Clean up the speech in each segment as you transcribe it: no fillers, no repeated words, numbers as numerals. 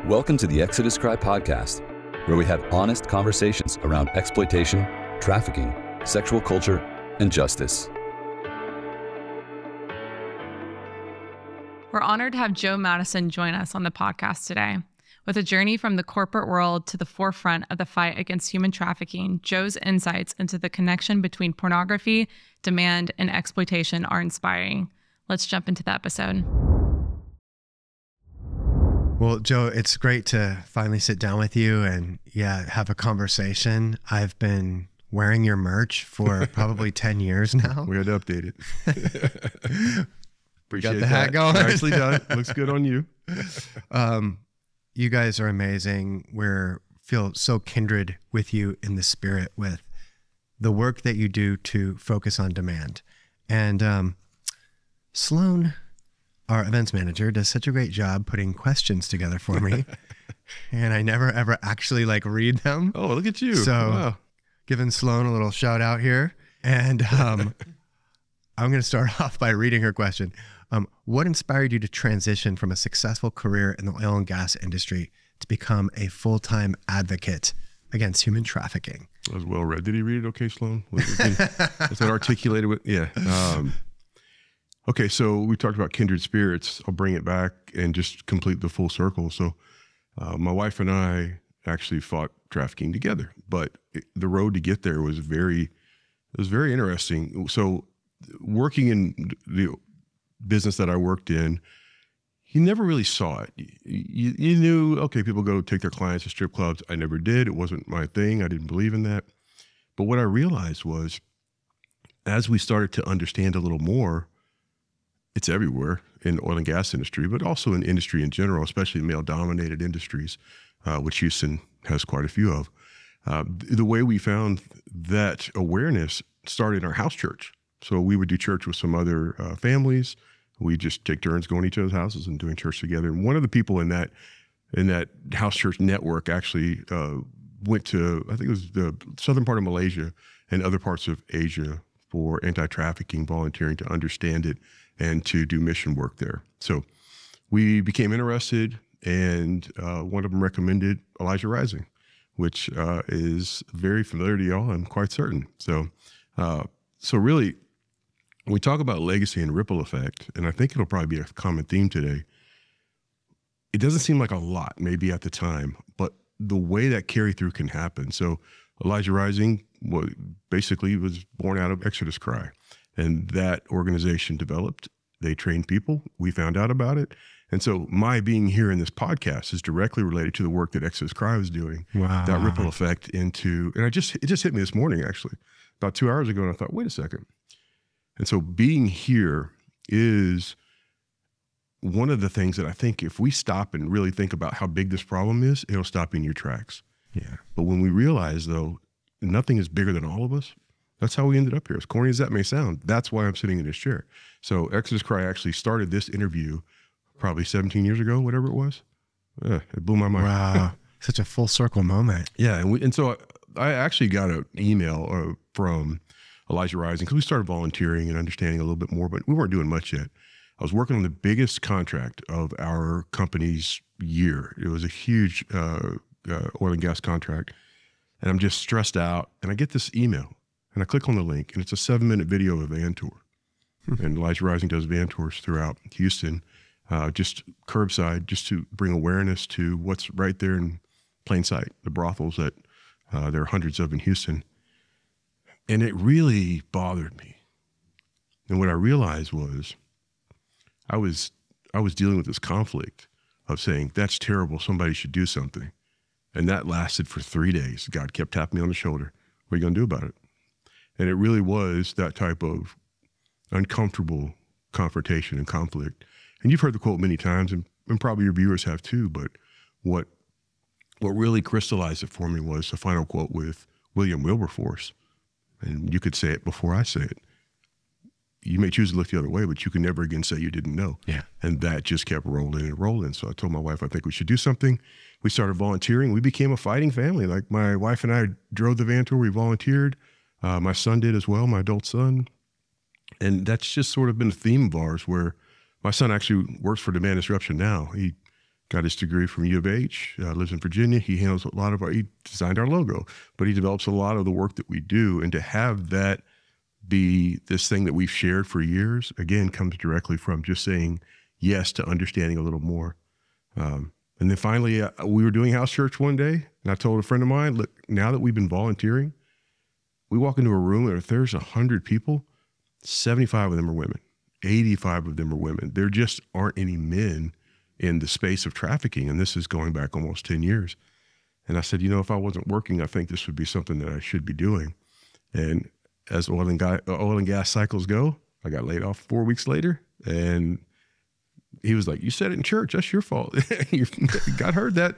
Welcome to the exoduscry podcast, where we have honest conversations around exploitation, trafficking, sexual culture, and justice. We're honored to have Joe Madison join us on the podcast today. With a journey from the corporate world to the forefront of the fight against human trafficking, Joe's insights into the connection between pornography, demand, and exploitation are inspiring. Let's jump into the episode. Well, Joe, it's great to finally sit down with you and have a conversation. I've been wearing your merch for probably 10 years now. We had to update it. Appreciate Got the hat going. Nicely done. Looks good on you. You guys are amazing. Feel so kindred with you in the spirit with the work that you do to focus on demand. And Sloan, our events manager, does such a great job putting questions together for me. And I never, ever actually read them. Oh, look at you. So wow. Giving Sloan a little shout out here. And I'm going to start off by reading her question. What inspired you to transition from a successful career in the oil and gas industry to become a full-time advocate against human trafficking? That was well read. Did he read it okay, Sloan? Is that articulated with? Yeah. Okay, so we talked about kindred spirits. I'll bring it back and just complete the full circle. So my wife and I actually fought trafficking together, but the road to get there was very interesting. So working in the business that I worked in, you never really saw it. You knew, okay, people go take their clients to strip clubs. I never did. It wasn't my thing. I didn't believe in that. But what I realized was, as we started to understand a little more, it's everywhere in the oil and gas industry, but also in industry in general, especially male-dominated industries, which Houston has quite a few of. The way we found that awareness started in our house church. So we would do church with some other families. We just take turns going to each other's houses and doing church together. And one of the people in that house church network actually went to, I think it was the southern part of Malaysia and other parts of Asia for anti-trafficking, volunteering to understand it and to do mission work there. So we became interested, and one of them recommended Elijah Rising, which is very familiar to y'all, I'm quite certain. So really, when we talk about legacy and ripple effect, and I think it'll probably be a common theme today, it doesn't seem like a lot maybe at the time, but the way that carry through can happen. So Elijah Rising basically was born out of exoduscry. And that organization developed. They trained people. We found out about it. And so my being here in this podcast is directly related to the work that exoduscry was doing. Wow. That ripple effect into, and it just hit me this morning, actually, about 2 hours ago. And I thought, wait a second. And so being here is one of the things that I think if we stop and really think about how big this problem is, it'll stop you in your tracks. Yeah. But when we realize, though, nothing is bigger than all of us, that's how we ended up here. As corny as that may sound, that's why I'm sitting in this chair. So exoduscry actually started this interview probably 17 years ago, whatever it was. It blew my mind. Wow. Such a full circle moment. Yeah. And so I actually got an email from Elijah Rising because we started volunteering and understanding a little bit more, but we weren't doing much yet. I was working on the biggest contract of our company's year. It was a huge oil and gas contract. And I'm just stressed out. And I get this email. And I click on the link, and it's a 7-minute video of a van tour. And Elijah Rising does van tours throughout Houston, just curbside, just to bring awareness to what's right there in plain sight, the brothels that there are hundreds of in Houston. And it really bothered me. And what I realized was I was dealing with this conflict of saying, that's terrible, somebody should do something. And that lasted for 3 days. God kept tapping me on the shoulder. What are you going to do about it? And it really was that type of uncomfortable confrontation and conflict. And you've heard the quote many times, and probably your viewers have too, but what really crystallized it for me was the final quote with William Wilberforce. And you could say it before I say it. You may choose to look the other way, but you can never again say you didn't know. Yeah. And that just kept rolling and rolling. So I told my wife, I think we should do something. We started volunteering. We became a fighting family. Like my wife and I drove the van tour. We volunteered. My son did as well, my adult son. And that's just sort of been a theme of ours where my son actually works for Demand Disruption now. He got his degree from U of H, lives in Virginia. He handles a lot of he designed our logo, but he develops a lot of the work that we do. And to have that be this thing that we've shared for years, again, comes directly from just saying yes to understanding a little more. And then finally, we were doing house church one day, and I told a friend of mine, look, now that we've been volunteering, we walk into a room, and if there's 100 people, 75 of them are women, 85 of them are women. There just aren't any men in the space of trafficking, and this is going back almost 10 years. And I said, you know, if I wasn't working, I think this would be something that I should be doing. And as oil and gas cycles go, I got laid off 4 weeks later, and he was like, you said it in church. That's your fault. God heard that.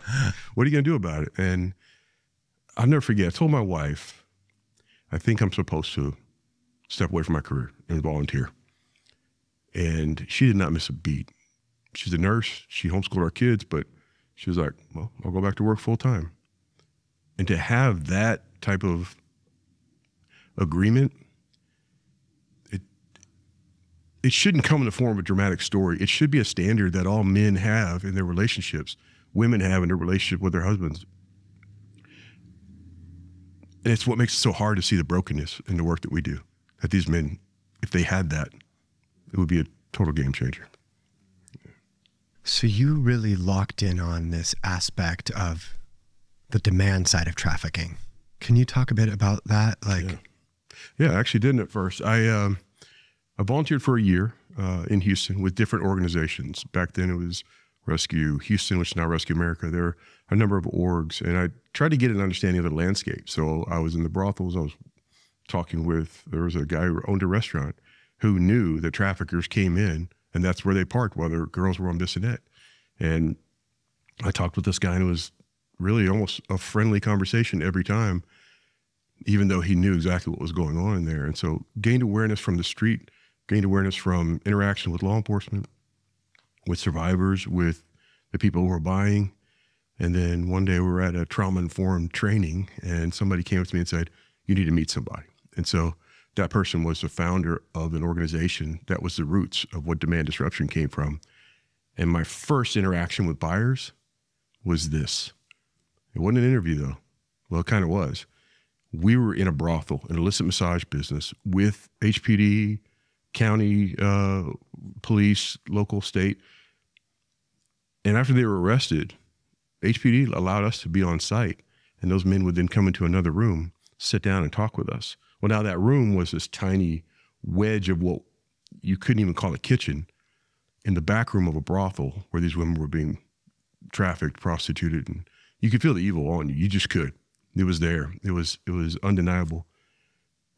What are you going to do about it? And I'll never forget, I told my wife, I think I'm supposed to step away from my career and volunteer. And she did not miss a beat. She's a nurse. She homeschooled our kids, but she was like, well, I'll go back to work full time. And to have that type of agreement, it shouldn't come in the form of a dramatic story. It should be a standard that all men have in their relationships, women have in their relationship with their husbands. And it's what makes it so hard to see the brokenness in the work that we do. That these men, if they had that, it would be a total game changer. So you really locked in on this aspect of the demand side of trafficking. Can you talk a bit about that? Yeah, I actually didn't at first. I volunteered for a year in Houston with different organizations. Back then it was Rescue Houston, which is now Rescue America. There are a number of orgs, and I tried to get an understanding of the landscape. So I was in the brothels. I was talking with, there was a guy who owned a restaurant who knew that traffickers came in, and that's where they parked while their girls were on Bissonnette. And I talked with this guy, and it was really almost a friendly conversation every time, even though he knew exactly what was going on in there. And so gained awareness from the street, gained awareness from interaction with law enforcement, with survivors, with the people who were buying. And then one day we were at a trauma-informed training, and somebody came up to me and said, you need to meet somebody. And so that person was the founder of an organization that was the roots of what demand disruption came from. And my first interaction with buyers was this. It wasn't an interview though. Well, it kind of was. We were in a brothel, an illicit massage business with HPD, county, police, local, state. And after they were arrested, HPD allowed us to be on site, and those men would then come into another room, sit down and talk with us. Well, now that room was this tiny wedge of what you couldn't even call a kitchen in the back room of a brothel where these women were being trafficked, prostituted, and you could feel the evil on you. You just could. It was there. It was undeniable.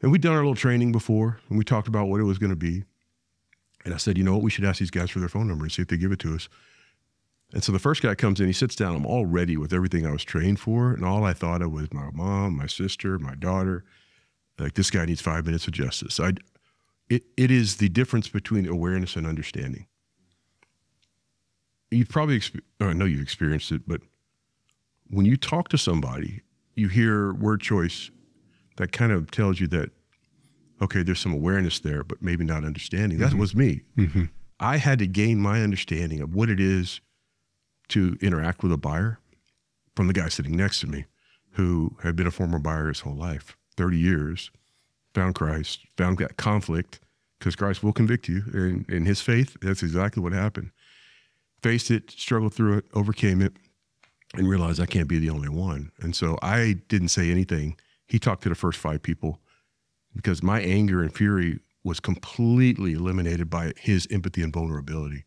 And we'd done our little training before, and we talked about what it was going to be. And I said, you know what, we should ask these guys for their phone number and see if they give it to us. And so the first guy comes in, he sits down, I'm all ready with everything I was trained for, and all I thought of was my mom, my sister, my daughter. Like, this guy needs 5 minutes of justice. It is the difference between awareness and understanding. You've probably, I know you've experienced it, but when you talk to somebody, you hear word choice that kind of tells you that, okay, there's some awareness there, but maybe not understanding. That was me. Mm-hmm. I had to gain my understanding of what it is to interact with a buyer from the guy sitting next to me who had been a former buyer his whole life, 30 years, found Christ, found that conflict, because Christ will convict you. And in his faith, that's exactly what happened. Faced it, struggled through it, overcame it, and realized I can't be the only one. And so I didn't say anything. He talked to the first 5 people because my anger and fury was completely eliminated by his empathy and vulnerability.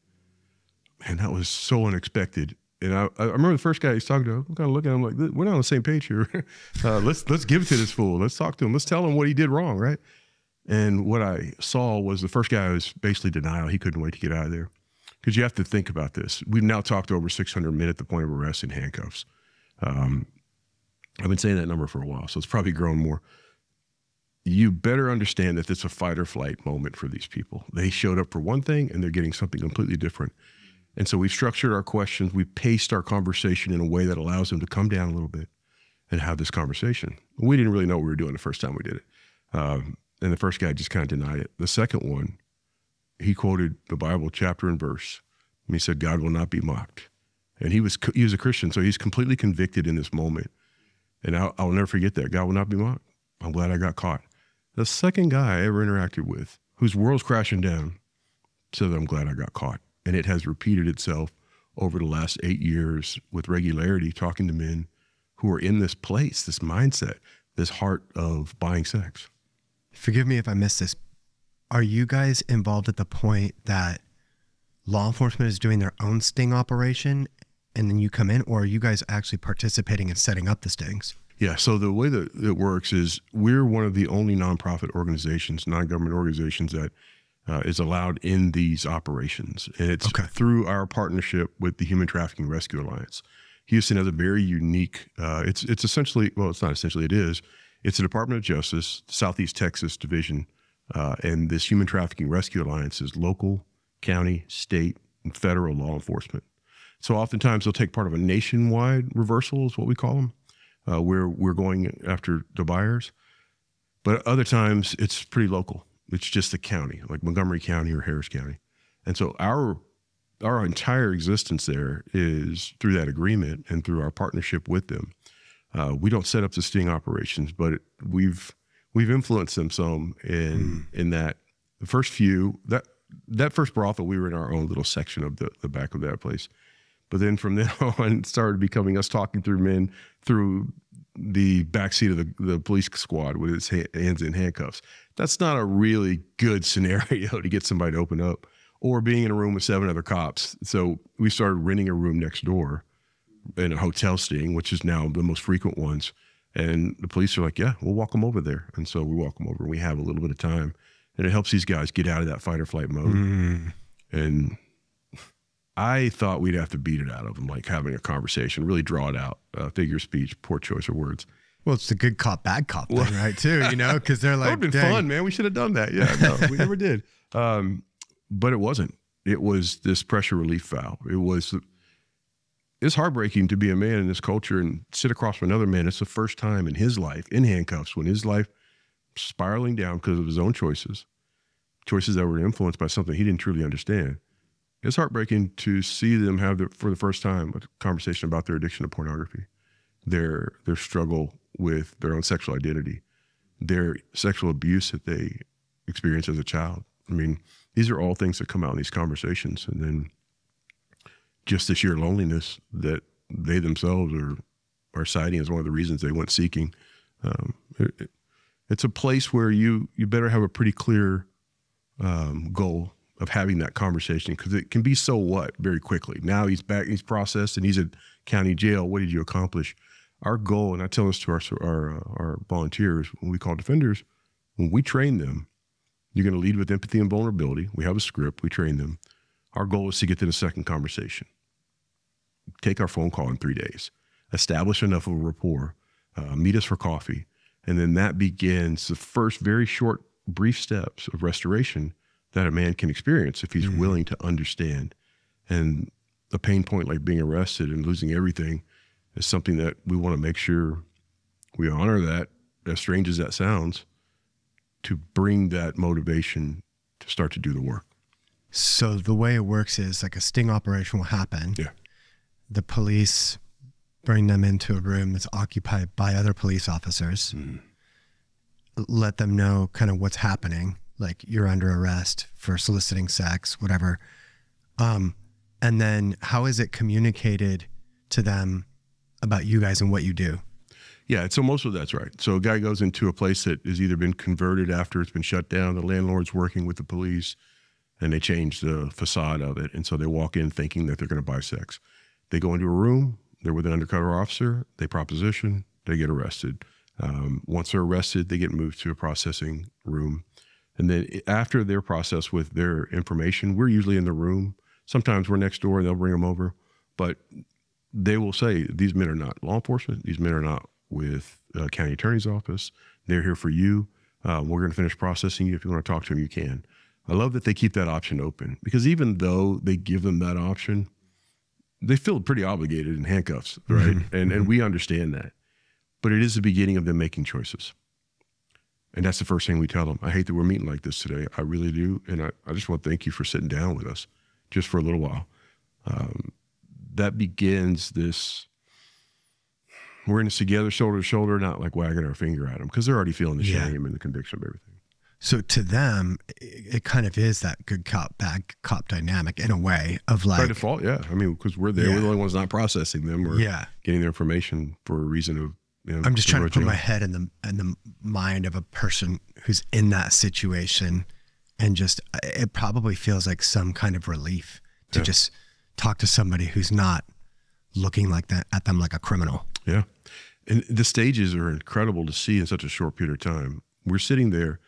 And that was so unexpected. And I remember the first guy he's talking to, I'm kind of looking at him like, we're not on the same page here. Let's give it to this fool. Let's talk to him. Let's tell him what he did wrong, right? And what I saw was the first guy was basically denial. He couldn't wait to get out of there. Because you have to think about this. We've now talked to over 600 men at the point of arrest in handcuffs. I've been saying that number for a while, so it's probably grown more. You better understand that it's a fight or flight moment for these people. They showed up for one thing, and they're getting something completely different. And so we've structured our questions. We've paced our conversation in a way that allows them to come down a little bit and have this conversation. We didn't really know what we were doing the first time we did it. And the first guy just kind of denied it. The second one, he quoted the Bible chapter and verse. And he said, God will not be mocked. And he was a Christian, so he's completely convicted in this moment. And I'll never forget that. God will not be mocked. I'm glad I got caught. The second guy I ever interacted with, whose world's crashing down, said, I'm glad I got caught. And it has repeated itself over the last 8 years with regularity, talking to men who are in this place, this mindset, this heart of buying sex. Forgive me if I missed this. Are you guys involved at the point that law enforcement is doing their own sting operation and then you come in, or are you guys actually participating in setting up the stings? Yeah, so the way that it works is we're one of the only nonprofit organizations, non-government organizations that is allowed in these operations. And it's through our partnership with the Human Trafficking Rescue Alliance. Houston has a very unique, it's essentially, well, it's not essentially, it is. It's the Department of Justice, Southeast Texas Division, and this Human Trafficking Rescue Alliance is local, county, state, and federal law enforcement. So oftentimes they'll take part of a nationwide reversal is what we call them, where we're going after the buyers. But other times it's pretty local. It's just the county, like Montgomery County or Harris County. And so our entire existence there is through that agreement and through our partnership with them. We don't set up the sting operations, but we've influenced them some in that the first few, that first brothel, we were in our own little section of the back of that place. But then from then on, it started becoming us talking through men through the backseat of the police squad with his hands in handcuffs. That's not a really good scenario to get somebody to open up, or being in a room with 7 other cops. So we started renting a room next door in a hotel sting, which is now the most frequent ones. And the police are like, yeah, we'll walk them over there. And so we walk them over and we have a little bit of time, and it helps these guys get out of that fight or flight mode. And I thought we'd have to beat it out of them, like having a conversation, really draw it out, figure of speech, poor choice of words. Well, it's the good cop, bad cop thing, right, too, you know, because they're like, that would have been fun, man. We should have done that. Yeah, no, we never did. But it wasn't. It was this pressure relief valve. It's heartbreaking to be a man in this culture and sit across from another man. It's the first time in his life, in handcuffs, when his life spiraling down because of his own choices that were influenced by something he didn't truly understand. It's heartbreaking to see them have, for the first time, a conversation about their addiction to pornography, their struggle with their own sexual identity, their sexual abuse that they experienced as a child. I mean, these are all things that come out in these conversations. And then just the sheer loneliness that they themselves are citing as one of the reasons they went seeking. It's a place where you better have a pretty clear goal of having that conversation, because it can be so what very quickly. Now he's back, he's processed, and he's at county jail. What did you accomplish? Our goal, and I tell this to our volunteers when we call defenders, when we train them, you're going to lead with empathy and vulnerability. We have a script, we train them. Our goal is to get to the second conversation. Take our phone call in 3 days, establish enough of a rapport, meet us for coffee, and then that begins the first very short, brief steps of restoration that a man can experience if he's willing to understand. And a pain point like being arrested and losing everything is something that we want to make sure we honor that, as strange as that sounds, to bring that motivation to start to do the work. So the way it works is like a sting operation will happen. Yeah. The police bring them into a room that's occupied by other police officers, let them know kind of what's happening, like you're under arrest for soliciting sex, whatever. And then how is it communicated to them about you guys and what you do? Yeah, so most of that's right. So a guy goes into a place that has either been converted after it's been shut down, the landlord's working with the police, and they change the facade of it. And so they walk in thinking that they're going to buy sex. They go into a room, they're with an undercover officer, they proposition, they get arrested. Once they're arrested, they get moved to a processing room. And then after they're processed with their information, we're usually in the room. Sometimes we're next door and they'll bring them over. But they will say, these men are not law enforcement. These men are not with county attorney's office. They're here for you. We're going to finish processing you. If you want to talk to them, you can. I love that they keep that option open, because even though they give them that option, they feel pretty obligated in handcuffs, right? And we understand that. But it is the beginning of them making choices. And that's the first thing we tell them. I hate that we're meeting like this today. I really do. And I just want to thank you for sitting down with us just for a little while. that begins this, we're in this together, shoulder to shoulder, not like wagging our finger at them, because they're already feeling the shame and the conviction of everything. So to them, it kind of is that good cop, bad cop dynamic in a way of like. By default, yeah. I mean, because we're there, we're the only ones not processing them or getting their information for a reason of, you know, I'm just trying to put my head in the mind of a person who's in that situation, and just, it probably feels like some kind of relief to just talk to somebody who's not looking like that at them like a criminal. Yeah. And the stages are incredible to see in such a short period of time. We're sitting there.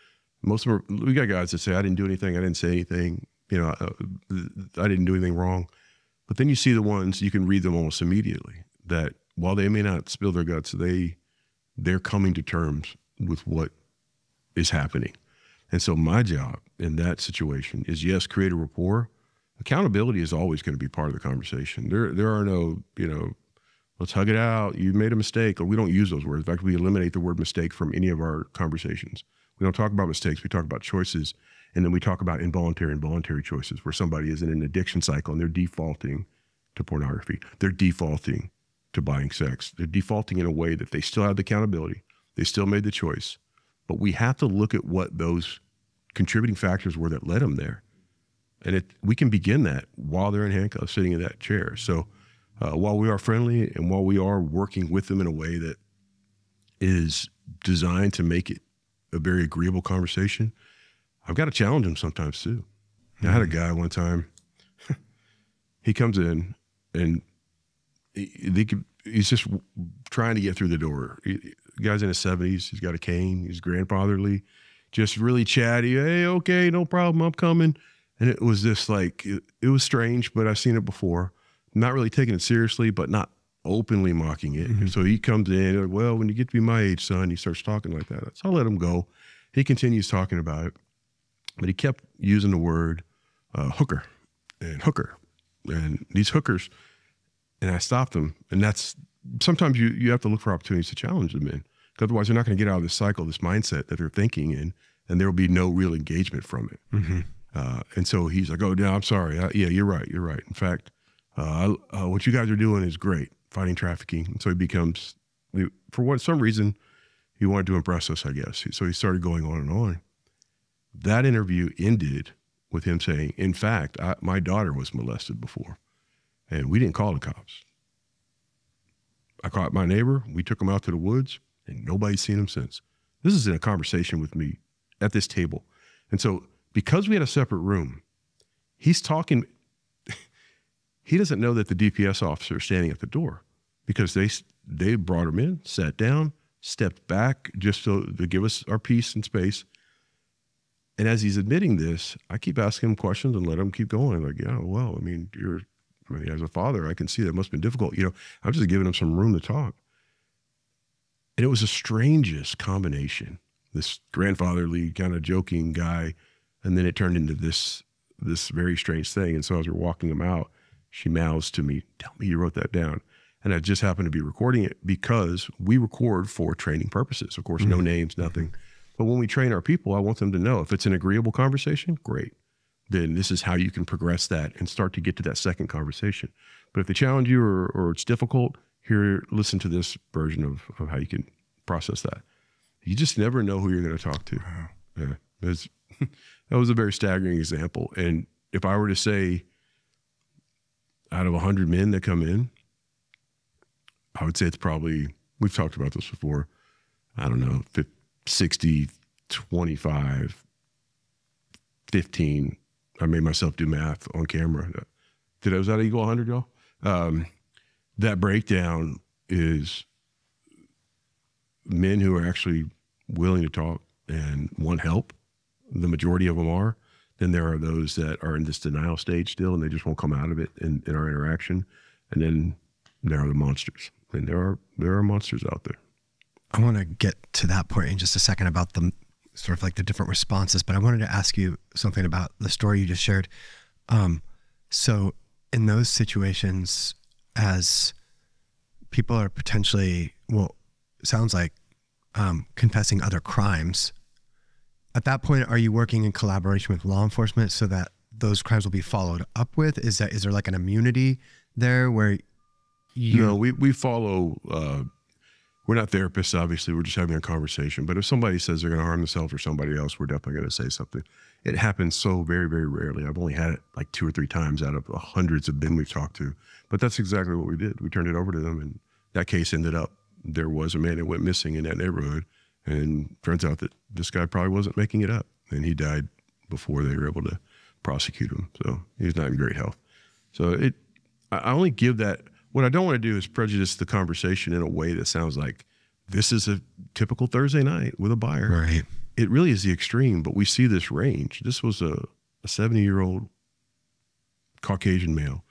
Most of them, we got guys that say, I didn't do anything. I didn't say anything. You know, I didn't do anything wrong. But then you see the ones, you can read them almost immediately, that while they may not spill their guts, they're coming to terms with what is happening. And so my job in that situation is, yes, create a rapport. Accountability is always going to be part of the conversation. There are no, you know, let's hug it out. You made a mistake. Or we don't use those words. In fact, we eliminate the word mistake from any of our conversations. We don't talk about mistakes. We talk about choices. And then we talk about involuntary and voluntary choices, where somebody is in an addiction cycle and they're defaulting to pornography. They're defaulting to buying sex. They're defaulting in a way that they still have the accountability. They still made the choice. But we have to look at what those contributing factors were that led them there. And we can begin that while they're in handcuffs sitting in that chair. So while we are friendly and while we are working with them in a way that is designed to make it a very agreeable conversation, I've got to challenge them sometimes too. I had a guy one time, he comes in and he's just trying to get through the door. The guy's in his 70s. He's got a cane. He's grandfatherly, just really chatty. Hey, okay, no problem. I'm coming. And it was just like, it was strange, but I've seen it before. Not really taking it seriously, but not openly mocking it. Mm-hmm. So he comes in, like, well, when you get to be my age, son, he starts talking like that. So I let him go. He continues talking about it, but he kept using the word hooker and hooker and these hookers. And I stopped him. And that's, sometimes you have to look for opportunities to challenge them in. Because otherwise they're not going to get out of this cycle, this mindset that they're thinking in, and there will be no real engagement from it. Mm-hmm. And so he's like, oh, no, I'm sorry. Yeah, you're right. You're right. In fact, what you guys are doing is great, fighting trafficking. And so he becomes, for some reason, he wanted to impress us, I guess. So he started going on and on. That interview ended with him saying, in fact, my daughter was molested before, and we didn't call the cops. I caught my neighbor. We took him out to the woods, and nobody's seen him since. This is in a conversation with me at this table. And so because we had a separate room, he's talking. He doesn't know that the DPS officer is standing at the door, because they brought him in, sat down, stepped back just to give us our peace and space. And as he's admitting this, I keep asking him questions and let him keep going. Like, yeah, well, I mean, as a father, I can see that must have been difficult. You know, I'm just giving him some room to talk. And it was the strangest combination, this grandfatherly kind of joking guy. And then it turned into this very strange thing. And so as we're walking him out, she mouths to me, tell me you wrote that down. And I just happened to be recording it because we record for training purposes. Of course, no names, nothing. But when we train our people, I want them to know if it's an agreeable conversation, great. Then this is how you can progress that and start to get to that second conversation. But if they challenge you or it's difficult, listen to this version of how you can process that. You just never know who you're going to talk to. Wow. Yeah, that was a very staggering example. And if I were to say, out of 100 men that come in, I would say it's probably, we've talked about this before, I don't know, 60, 25, 15. I made myself do math on camera. Was that equal 100, y'all? That breakdown is men who are actually willing to talk and want help. The majority of them are. Then there are those that are in this denial stage still, and they just won't come out of it in our interaction. And then there are the monsters. And there are monsters out there. I want to get to that point in just a second about the sort of like the different responses, but I wanted to ask you something about the story you just shared. So in those situations, as people are potentially, well, it sounds like confessing other crimes, at that point, are you working in collaboration with law enforcement so that those crimes will be followed up with? Is there like an immunity there where you... No, we follow, we're not therapists, obviously. We're just having a conversation. But if somebody says they're going to harm themselves or somebody else, we're definitely going to say something. It happens so very, very rarely. I've only had it like 2 or 3 times out of hundreds of men we've talked to. But that's exactly what we did. We turned it over to them, and that case ended up, there was a man that went missing in that neighborhood, and turns out that this guy probably wasn't making it up, and he died before they were able to prosecute him. So he's not in great health. So I only give that. What I don't want to do is prejudice the conversation in a way that sounds like this is a typical Thursday night with a buyer. Right. It really is the extreme, but we see this range. This was a 70-year-old Caucasian male.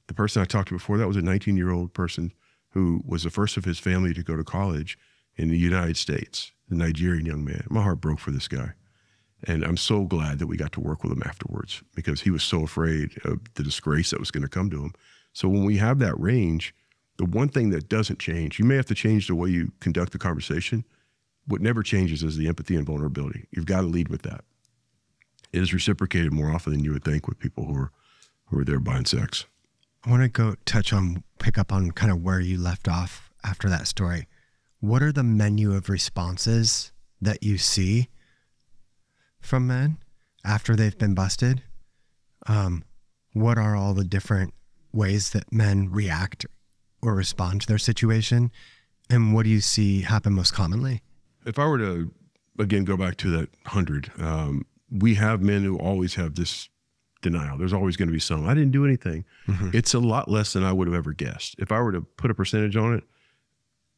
The person I talked to before that was a 19-year-old person who was the first of his family to go to college in the United States, a Nigerian young man. My heart broke for this guy. And I'm so glad that we got to work with him afterwards, because he was so afraid of the disgrace that was going to come to him. So when we have that range, the one thing that doesn't change, you may have to change the way you conduct the conversation. What never changes is the empathy and vulnerability. You've got to lead with that. It is reciprocated more often than you would think with people who are there buying sex. I want to pick up on kind of where you left off after that story. What are the menu of responses that you see from men after they've been busted? What are all the different ways that men react or respond to their situation? And what do you see happen most commonly? If I were to, again, go back to that 100, we have men who always have this denial. There's always going to be some, I didn't do anything. Mm-hmm. It's a lot less than I would have ever guessed. If I were to put a percentage on it,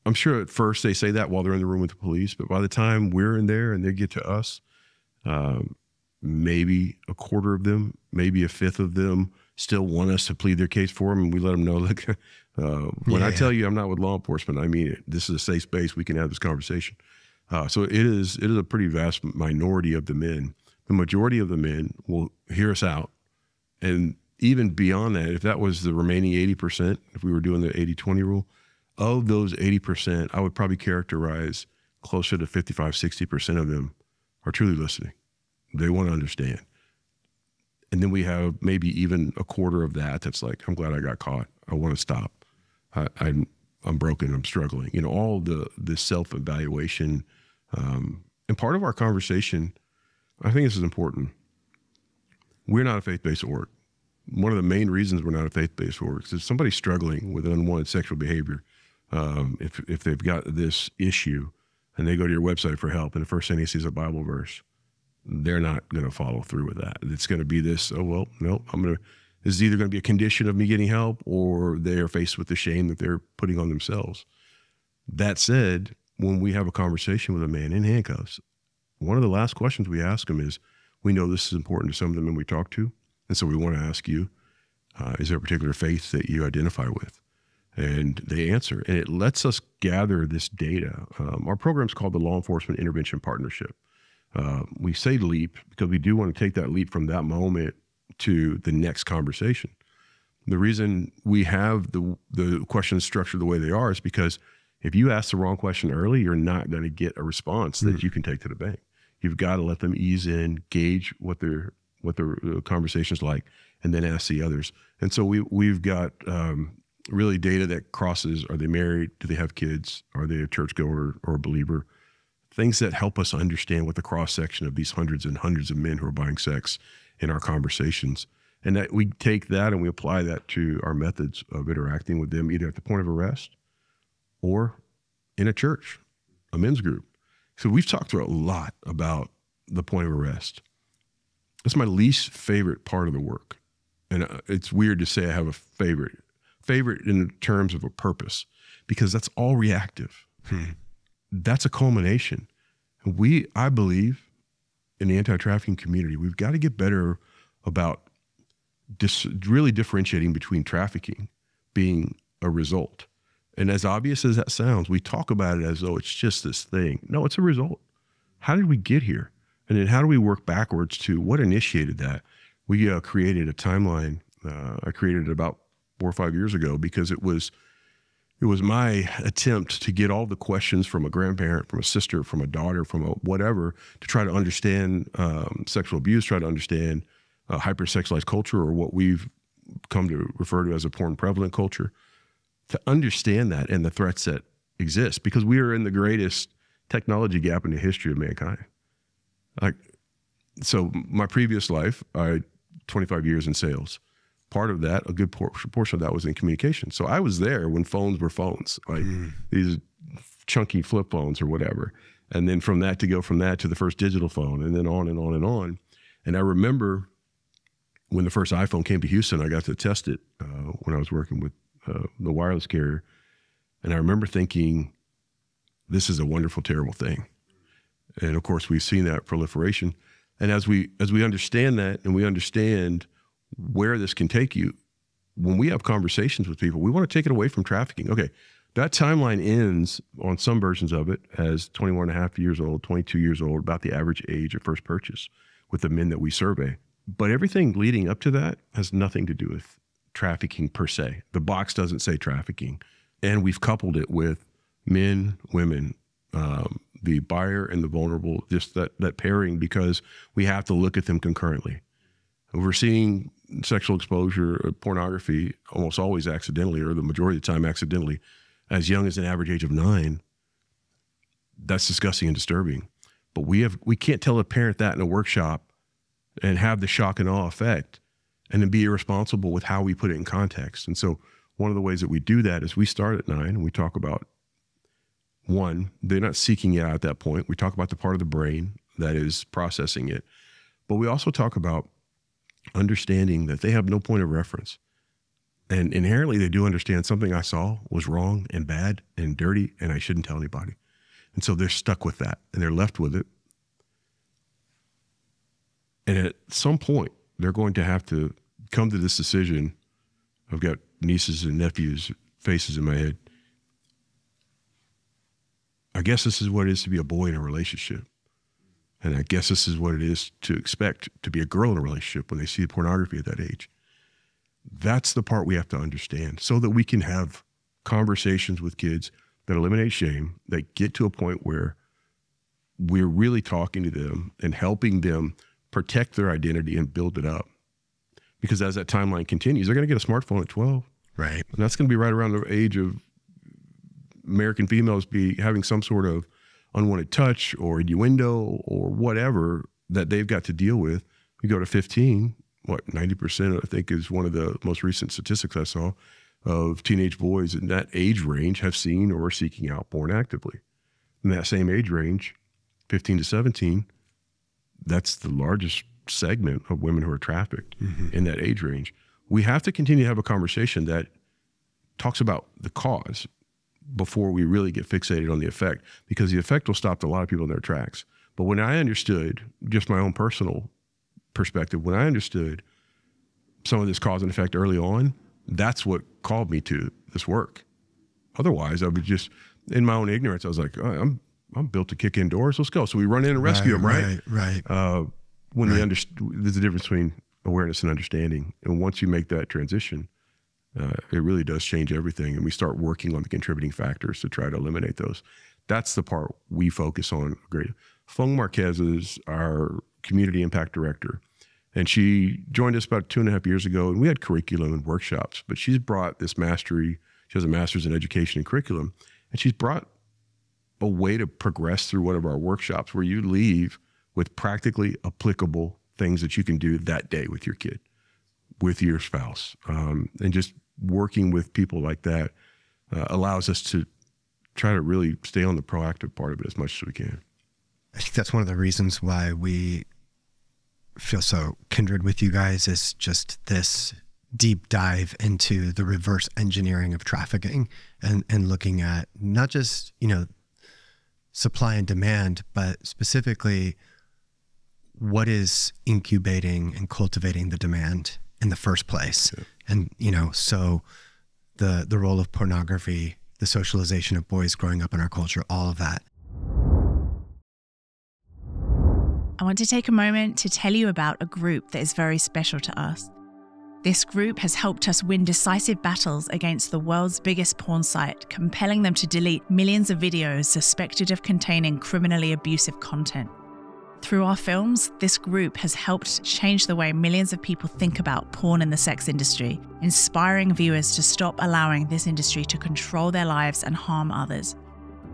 I'm sure at first they say that while they're in the room with the police, but by the time we're in there and they get to us, maybe a quarter of them, maybe a fifth of them still want us to plead their case for them. And we let them know, look, when I tell you I'm not with law enforcement, I mean it. This is a safe space. We can have this conversation. So it is a pretty vast minority of the men. The majority of the men will hear us out. And even beyond that, if that was the remaining 80%, if we were doing the 80-20 rule, of those 80%, I would probably characterize closer to 55, 60% of them are truly listening. They want to understand. And then we have maybe even a quarter of that that's like, I'm glad I got caught. I want to stop. I'm broken. I'm struggling. You know, all the self-evaluation. And part of our conversation, I think this is important. We're not a faith-based org. One of the main reasons we're not a faith-based org is if somebody's struggling with unwanted sexual behavior, if they've got this issue and they go to your website for help and the first thing they see is a Bible verse, they're not going to follow through with that. It's going to be this, oh, well, no, this is either going to be a condition of me getting help, or they are faced with the shame that they're putting on themselves. That said, when we have a conversation with a man in handcuffs, one of the last questions we ask him is, we know this is important to some of the men we talk to, and so we want to ask you, is there a particular faith that you identify with? And they answer, and it lets us gather this data. Our program's called the Law Enforcement Intervention Partnership. We say leap because we do want to take that leap from that moment to the next conversation. The reason we have the questions structured the way they are is because if you ask the wrong question early, you're not going to get a response that you can take to the bank. You've got to let them ease in, gauge what their conversation's like, and then ask the others. And so we've got really data that crosses, are they married? Do they have kids? Are they a churchgoer or a believer? Things that help us understand what the cross-section of these hundreds and hundreds of men who are buying sex in our conversations. And that we take that and we apply that to our methods of interacting with them, either at the point of arrest or in a church, a men's group. So we've talked a lot about the point of arrest. It's my least favorite part of the work. And it's weird to say I have a favorite in terms of a purpose, because that's all reactive. That's a culmination. I believe in the anti-trafficking community, we've got to get better about really differentiating between trafficking being a result. And as obvious as that sounds, we talk about it as though it's just this thing. No, it's a result. How did we get here? And then how do we work backwards to what initiated that? We created a timeline. I created it about 4 or 5 years ago because it was my attempt to get all the questions from a grandparent, from a sister, from a daughter, from a whatever, to try to understand sexual abuse, try to understand hypersexualized culture, or what we've come to refer to as a porn prevalent culture, to understand that and the threats that exist, because we are in the greatest technology gap in the history of mankind. Like, so my previous life, I had 25 years in sales. Part of that, a good portion of that was in communication. So I was there when phones were phones, like these chunky flip phones or whatever. And then from that to the first digital phone, and then on and on and on. And I remember when the first iPhone came to Houston, I got to test it when I was working with the wireless carrier. And I remember thinking, this is a wonderful, terrible thing. And of course, we've seen that proliferation. And as we understand that, and we understand where this can take you, when we have conversations with people, we want to take it away from trafficking. Okay, that timeline ends on some versions of it as 21 and a half years old, 22 years old, about the average age of first purchase with the men that we survey. But everything leading up to that has nothing to do with trafficking per se. The box doesn't say trafficking. And we've coupled it with men, women, the buyer and the vulnerable, just that pairing, because we have to look at them concurrently. We're seeing sexual exposure, pornography, almost always accidentally, or the majority of the time accidentally, as young as an average age of 9. That's disgusting and disturbing. But we can't tell a parent that in a workshop and have the shock and awe effect and then be irresponsible with how we put it in context. And so one of the ways that we do that is we start at 9 and we talk about, one, they're not seeking it out at that point. We talk about the part of the brain that is processing it. But we also talk about understanding that they have no point of reference. And inherently they do understand something I saw was wrong and bad and dirty and I shouldn't tell anybody. And so they're stuck with that and they're left with it. And at some point, they're going to have to come to this decision. I've got nieces and nephews, faces in my head. I guess this is what it is to be a boy in a relationship. And I guess this is what it is to expect to be a girl in a relationship when they see pornography at that age. That's the part we have to understand so that we can have conversations with kids that eliminate shame, that get to a point where we're really talking to them and helping them protect their identity and build it up. Because as that timeline continues, they're going to get a smartphone at 12. Right. And that's going to be right around the age of American females be having some sort of unwanted touch or innuendo or whatever that they've got to deal with. You go to 15, 90% I think is one of the most recent statistics I saw of teenage boys in that age range have seen or are seeking out porn actively. In that same age range, 15 to 17, that's the largest segment of women who are trafficked in that age range. We have to continue to have a conversation that talks about the cause before we really get fixated on the effect, because the effect will stop a lot of people in their tracks. But when I understood, just my own personal perspective, when I understood some of this cause and effect early on, that's what called me to this work. Otherwise, I would just, in my own ignorance, I was like, oh, I'm built to kick indoors. Let's go. So we run in and rescue them, right? Right. There's a difference between awareness and understanding. And once you make that transition, it really does change everything. And we start working on the contributing factors to try to eliminate those. That's the part we focus on. Great. Fung Marquez is our community impact director. And she joined us about 2.5 years ago, and we had curriculum and workshops, but she's brought this mastery. She has a master's in education and curriculum, and she's brought a way to progress through one of our workshops where you leave with practically applicable things that you can do that day with your kid, with your spouse. And just working with people like that allows us to try to really stay on the proactive part of it as much as we can. I think that's one of the reasons why we feel so kindred with you guys, is just this deep dive into the reverse engineering of trafficking and looking at not just, supply and demand, but specifically what is incubating and cultivating the demand in the first place. Yeah. And, so the role of pornography, the socialization of boys growing up in our culture, all of that. I want to take a moment to tell you about a group that is very special to us. This group has helped us win decisive battles against the world's biggest porn site, compelling them to delete millions of videos suspected of containing criminally abusive content. Through our films, this group has helped change the way millions of people think about porn and the sex industry, inspiring viewers to stop allowing this industry to control their lives and harm others.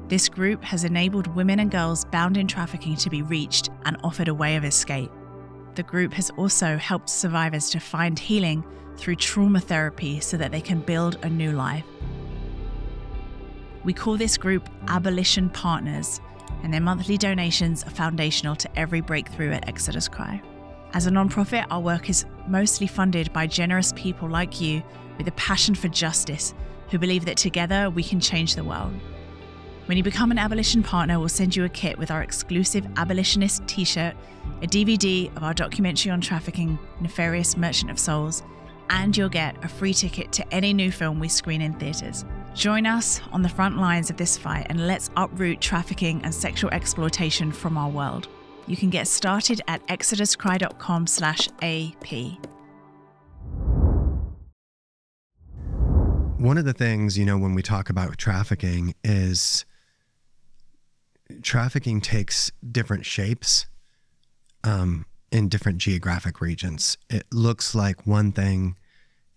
This group has enabled women and girls bound in trafficking to be reached and offered a way of escape. The group has also helped survivors to find healing through trauma therapy so that they can build a new life. We call this group Abolition Partners, and their monthly donations are foundational to every breakthrough at exoduscry. As a nonprofit, our work is mostly funded by generous people like you with a passion for justice, who believe that together we can change the world. When you become an Abolition Partner, we'll send you a kit with our exclusive Abolitionist t-shirt, a DVD of our documentary on trafficking, Nefarious Merchant of Souls, and you'll get a free ticket to any new film we screen in theaters. Join us on the front lines of this fight and let's uproot trafficking and sexual exploitation from our world. You can get started at exoduscry.com/AP. One of the things, when we talk about trafficking is trafficking takes different shapes in different geographic regions. It looks like one thing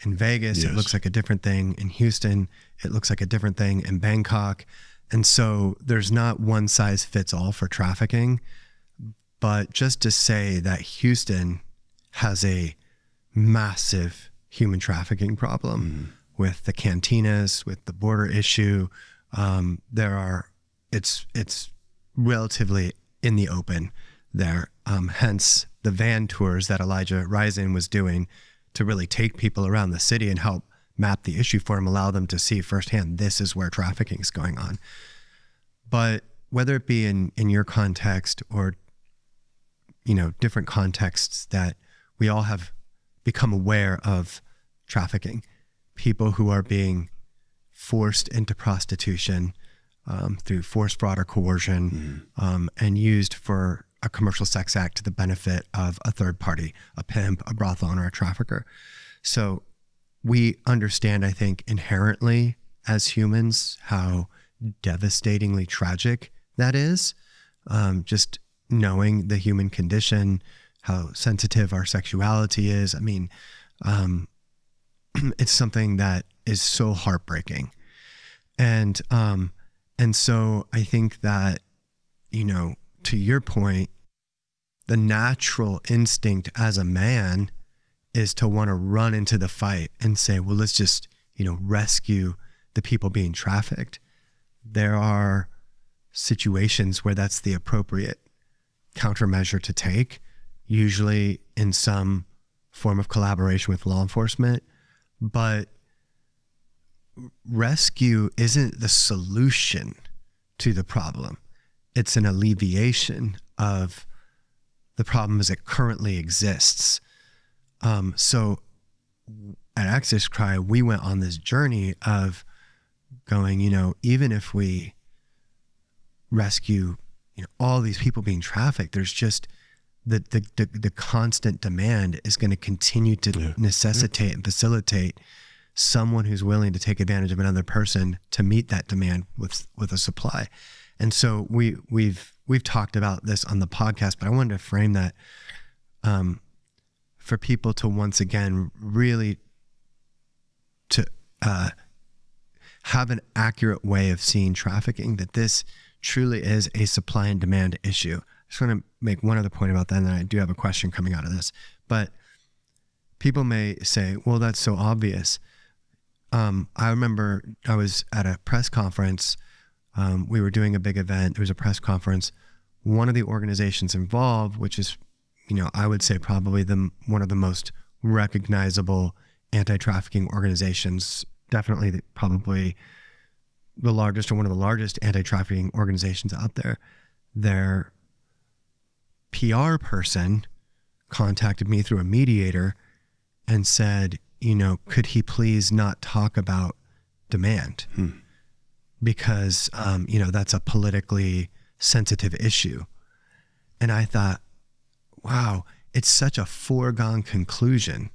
in Vegas, yes. It looks like a different thing in Houston, it looks like a different thing in Bangkok. And so there's not one size fits all for trafficking, but just to say that Houston has a massive human trafficking problem with the cantinas, with the border issue. It's relatively in the open there. Hence the van tours that Elijah Risen was doing to really take people around the city and help map the issue for them, allow them to see firsthand, this is where trafficking is going on. But whether it be in your context or, different contexts that we all have become aware of trafficking, people who are being forced into prostitution through forced fraud or coercion and used for a commercial sex act to the benefit of a third party, a pimp, a brothel owner, a trafficker. So we understand, I think, inherently as humans how devastatingly tragic that is. Just knowing the human condition, how sensitive our sexuality is. I mean, it's something that is so heartbreaking. And so I think that, to your point, the natural instinct as a man is to want to run into the fight and say, well, let's just, rescue the people being trafficked. There are situations where that's the appropriate countermeasure to take, usually in some form of collaboration with law enforcement. But rescue isn't the solution to the problem. It's an alleviation of the problem as it currently exists. So at exoduscry, we went on this journey of going, even if we rescue, all these people being trafficked, there's just the constant demand is going to continue to necessitate and facilitate someone who's willing to take advantage of another person to meet that demand with a supply. And so we've talked about this on the podcast, but I wanted to frame that for people to once again really to have an accurate way of seeing trafficking, that this truly is a supply and demand issue. I just want to make one other point about that, and then I do have a question coming out of this. But people may say, well, that's so obvious. I remember I was at a press conference. We were doing a big event. There was a press conference. One of the organizations involved, which is, I would say probably one of the most recognizable anti-trafficking organizations, definitely probably the largest or one of the largest anti-trafficking organizations out there. Their PR person contacted me through a mediator and said, could he please not talk about demand? Because, that's a politically sensitive issue. And I thought, wow, it's such a foregone conclusion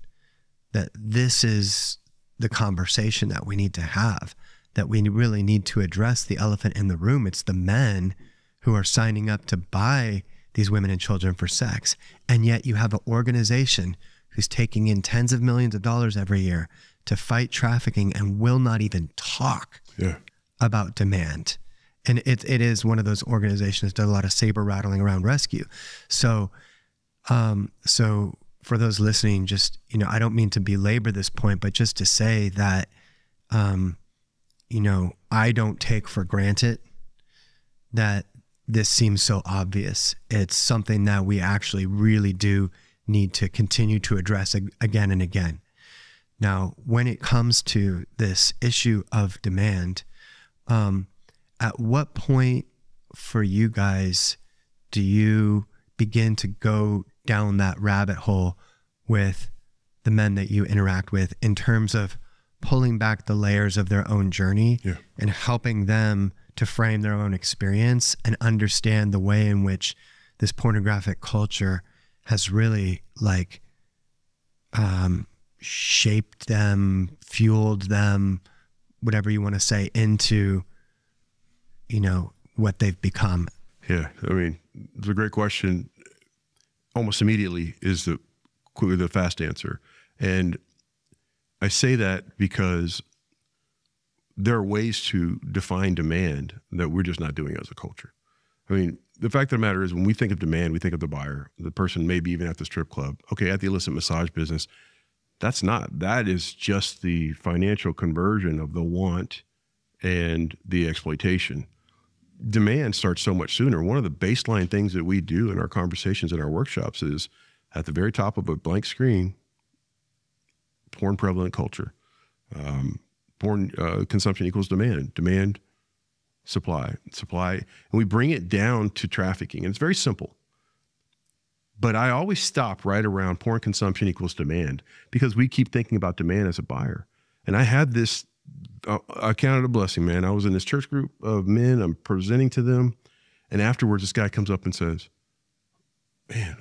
that this is the conversation that we need to have, that we really need to address the elephant in the room. It's the men who are signing up to buy these women and children for sex. And yet you have an organization who's taking in tens of millions of dollars every year to fight trafficking and will not even talk about demand. And it is one of those organizations that does a lot of saber rattling around rescue. So for those listening, just, you know, I don't mean to belabor this point, but just to say that, you know, I don't take for granted that this seems so obvious. It's something that we actually really do need to continue to address again and again. Now, when it comes to this issue of demand, at what point for you guys do you begin to go down that rabbit hole with the men that you interact with in terms of pulling back the layers of their own journey and helping them to frame their own experience and understand the way in which this pornographic culture has really like shaped them, fueled them, whatever you want to say, into, you know, what they've become? Yeah, I mean, it's a great question. Almost immediately is the fast answer. And I say that because there are ways to define demand that we're just not doing as a culture. I mean, the fact of the matter is when we think of demand, we think of the buyer, the person maybe even at the strip club. Okay, at the illicit massage business, that is just the financial conversion of the want and the exploitation. Demand starts so much sooner. One of the baseline things that we do in our conversations in our workshops is at the very top of a blank screen, porn prevalent culture. Porn consumption equals demand. Demand, supply. And we bring it down to trafficking. And it's very simple. But I always stop right around porn consumption equals demand because we keep thinking about demand as a buyer. And I had this, I counted a blessing, man. I was in this church group of men. I'm presenting to them. And afterwards, this guy comes up and says, man,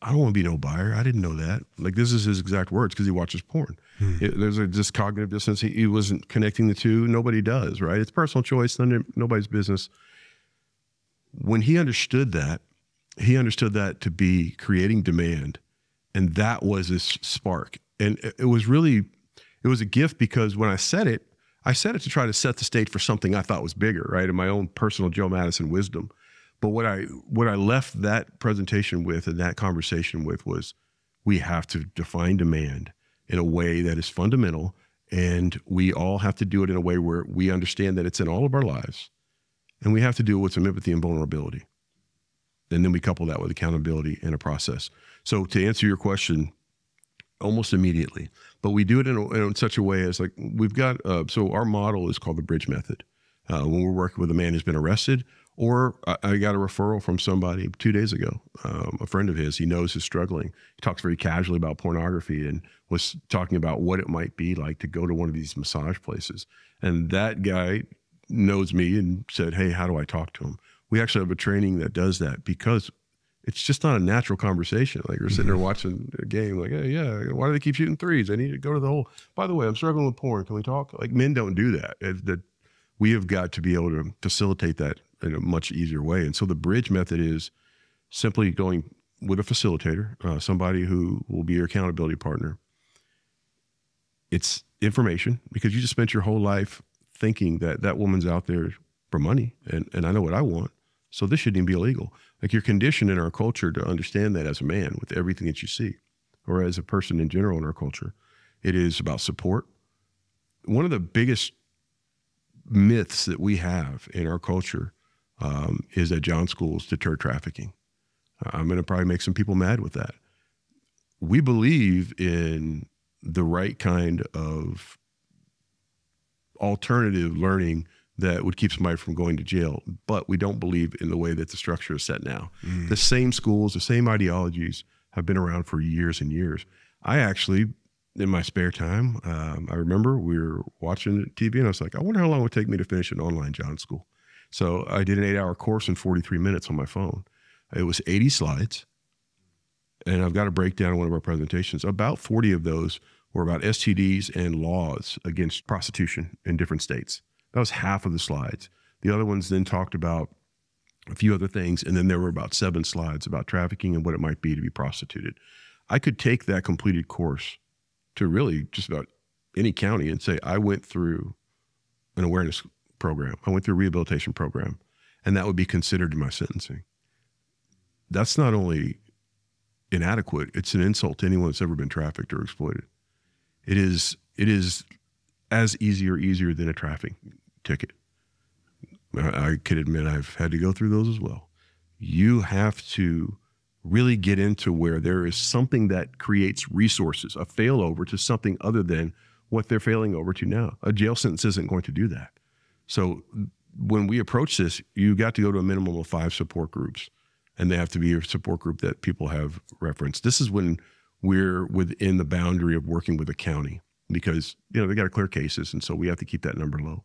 I don't want to be no buyer. I didn't know that. Like, this is his exact words because he watches porn. There's this cognitive dissonance. He wasn't connecting the two. Nobody does, right? It's personal choice. Nobody's business. When he understood that to be creating demand. And that was his spark. And it was a gift because when I said it to try to set the stage for something I thought was bigger, right? In my own personal Joe Madison wisdom. But what I left that presentation with and that conversation with was we have to define demand in a way that is fundamental, and we all have to do it in a way where we understand that it's in all of our lives, and we have to do it with some empathy and vulnerability. And then we couple that with accountability and a process. So to answer your question, almost immediately, but we do it in such a way as like we've got, so our model is called the bridge method. When we're working with a man who's been arrested, or I got a referral from somebody 2 days ago, a friend of his, he knows is struggling. He talks very casually about pornography and was talking about what it might be like to go to one of these massage places. And that guy knows me and said, hey, how do I talk to him? We actually have a training that does that because it's just not a natural conversation. Like you're sitting there watching a game like, hey, yeah, why do they keep shooting threes? I need to go to the hole. By the way, I'm struggling with porn. Can we talk? Like men don't do that. We have got to be able to facilitate that in a much easier way. And so the bridge method is simply going with a facilitator, somebody who will be your accountability partner. It's information because you just spent your whole life thinking that that woman's out there for money and I know what I want. So this shouldn't even be illegal. Like you're conditioned in our culture to understand that as a man with everything that you see, or as a person in general in our culture. It is about support. One of the biggest myths that we have in our culture is that John schools deter trafficking. I'm going to probably make some people mad with that. We believe in the right kind of alternative learning that would keep somebody from going to jail, but we don't believe in the way that the structure is set now. The same schools, the same ideologies have been around for years and years. I actually, in my spare time, I remember we were watching TV and I was like, I wonder how long it would take me to finish an online John school. So I did an 8-hour course in 43 minutes on my phone. It was 80 slides. And I've got a breakdown in one of our presentations. About 40 of those were about STDs and laws against prostitution in different states. That was half of the slides. The other ones then talked about a few other things. And then there were about 7 slides about trafficking and what it might be to be prostituted. I could take that completed course to really just about any county and say, I went through an awareness program. I went through a rehabilitation program, and that would be considered in my sentencing. That's not only inadequate, it's an insult to anyone that's ever been trafficked or exploited. It is as easy or easier than a trafficking ticket. I could admit I've had to go through those as well. You have to really get into where there is something that creates resources, a failover to something other than what they're failing over to now. A jail sentence isn't going to do that. So when we approach this, you got to go to a minimum of 5 support groups, and they have to be a support group that people have referenced. This is when we're within the boundary of working with a county because, you know, they got to clear cases, and so we have to keep that number low.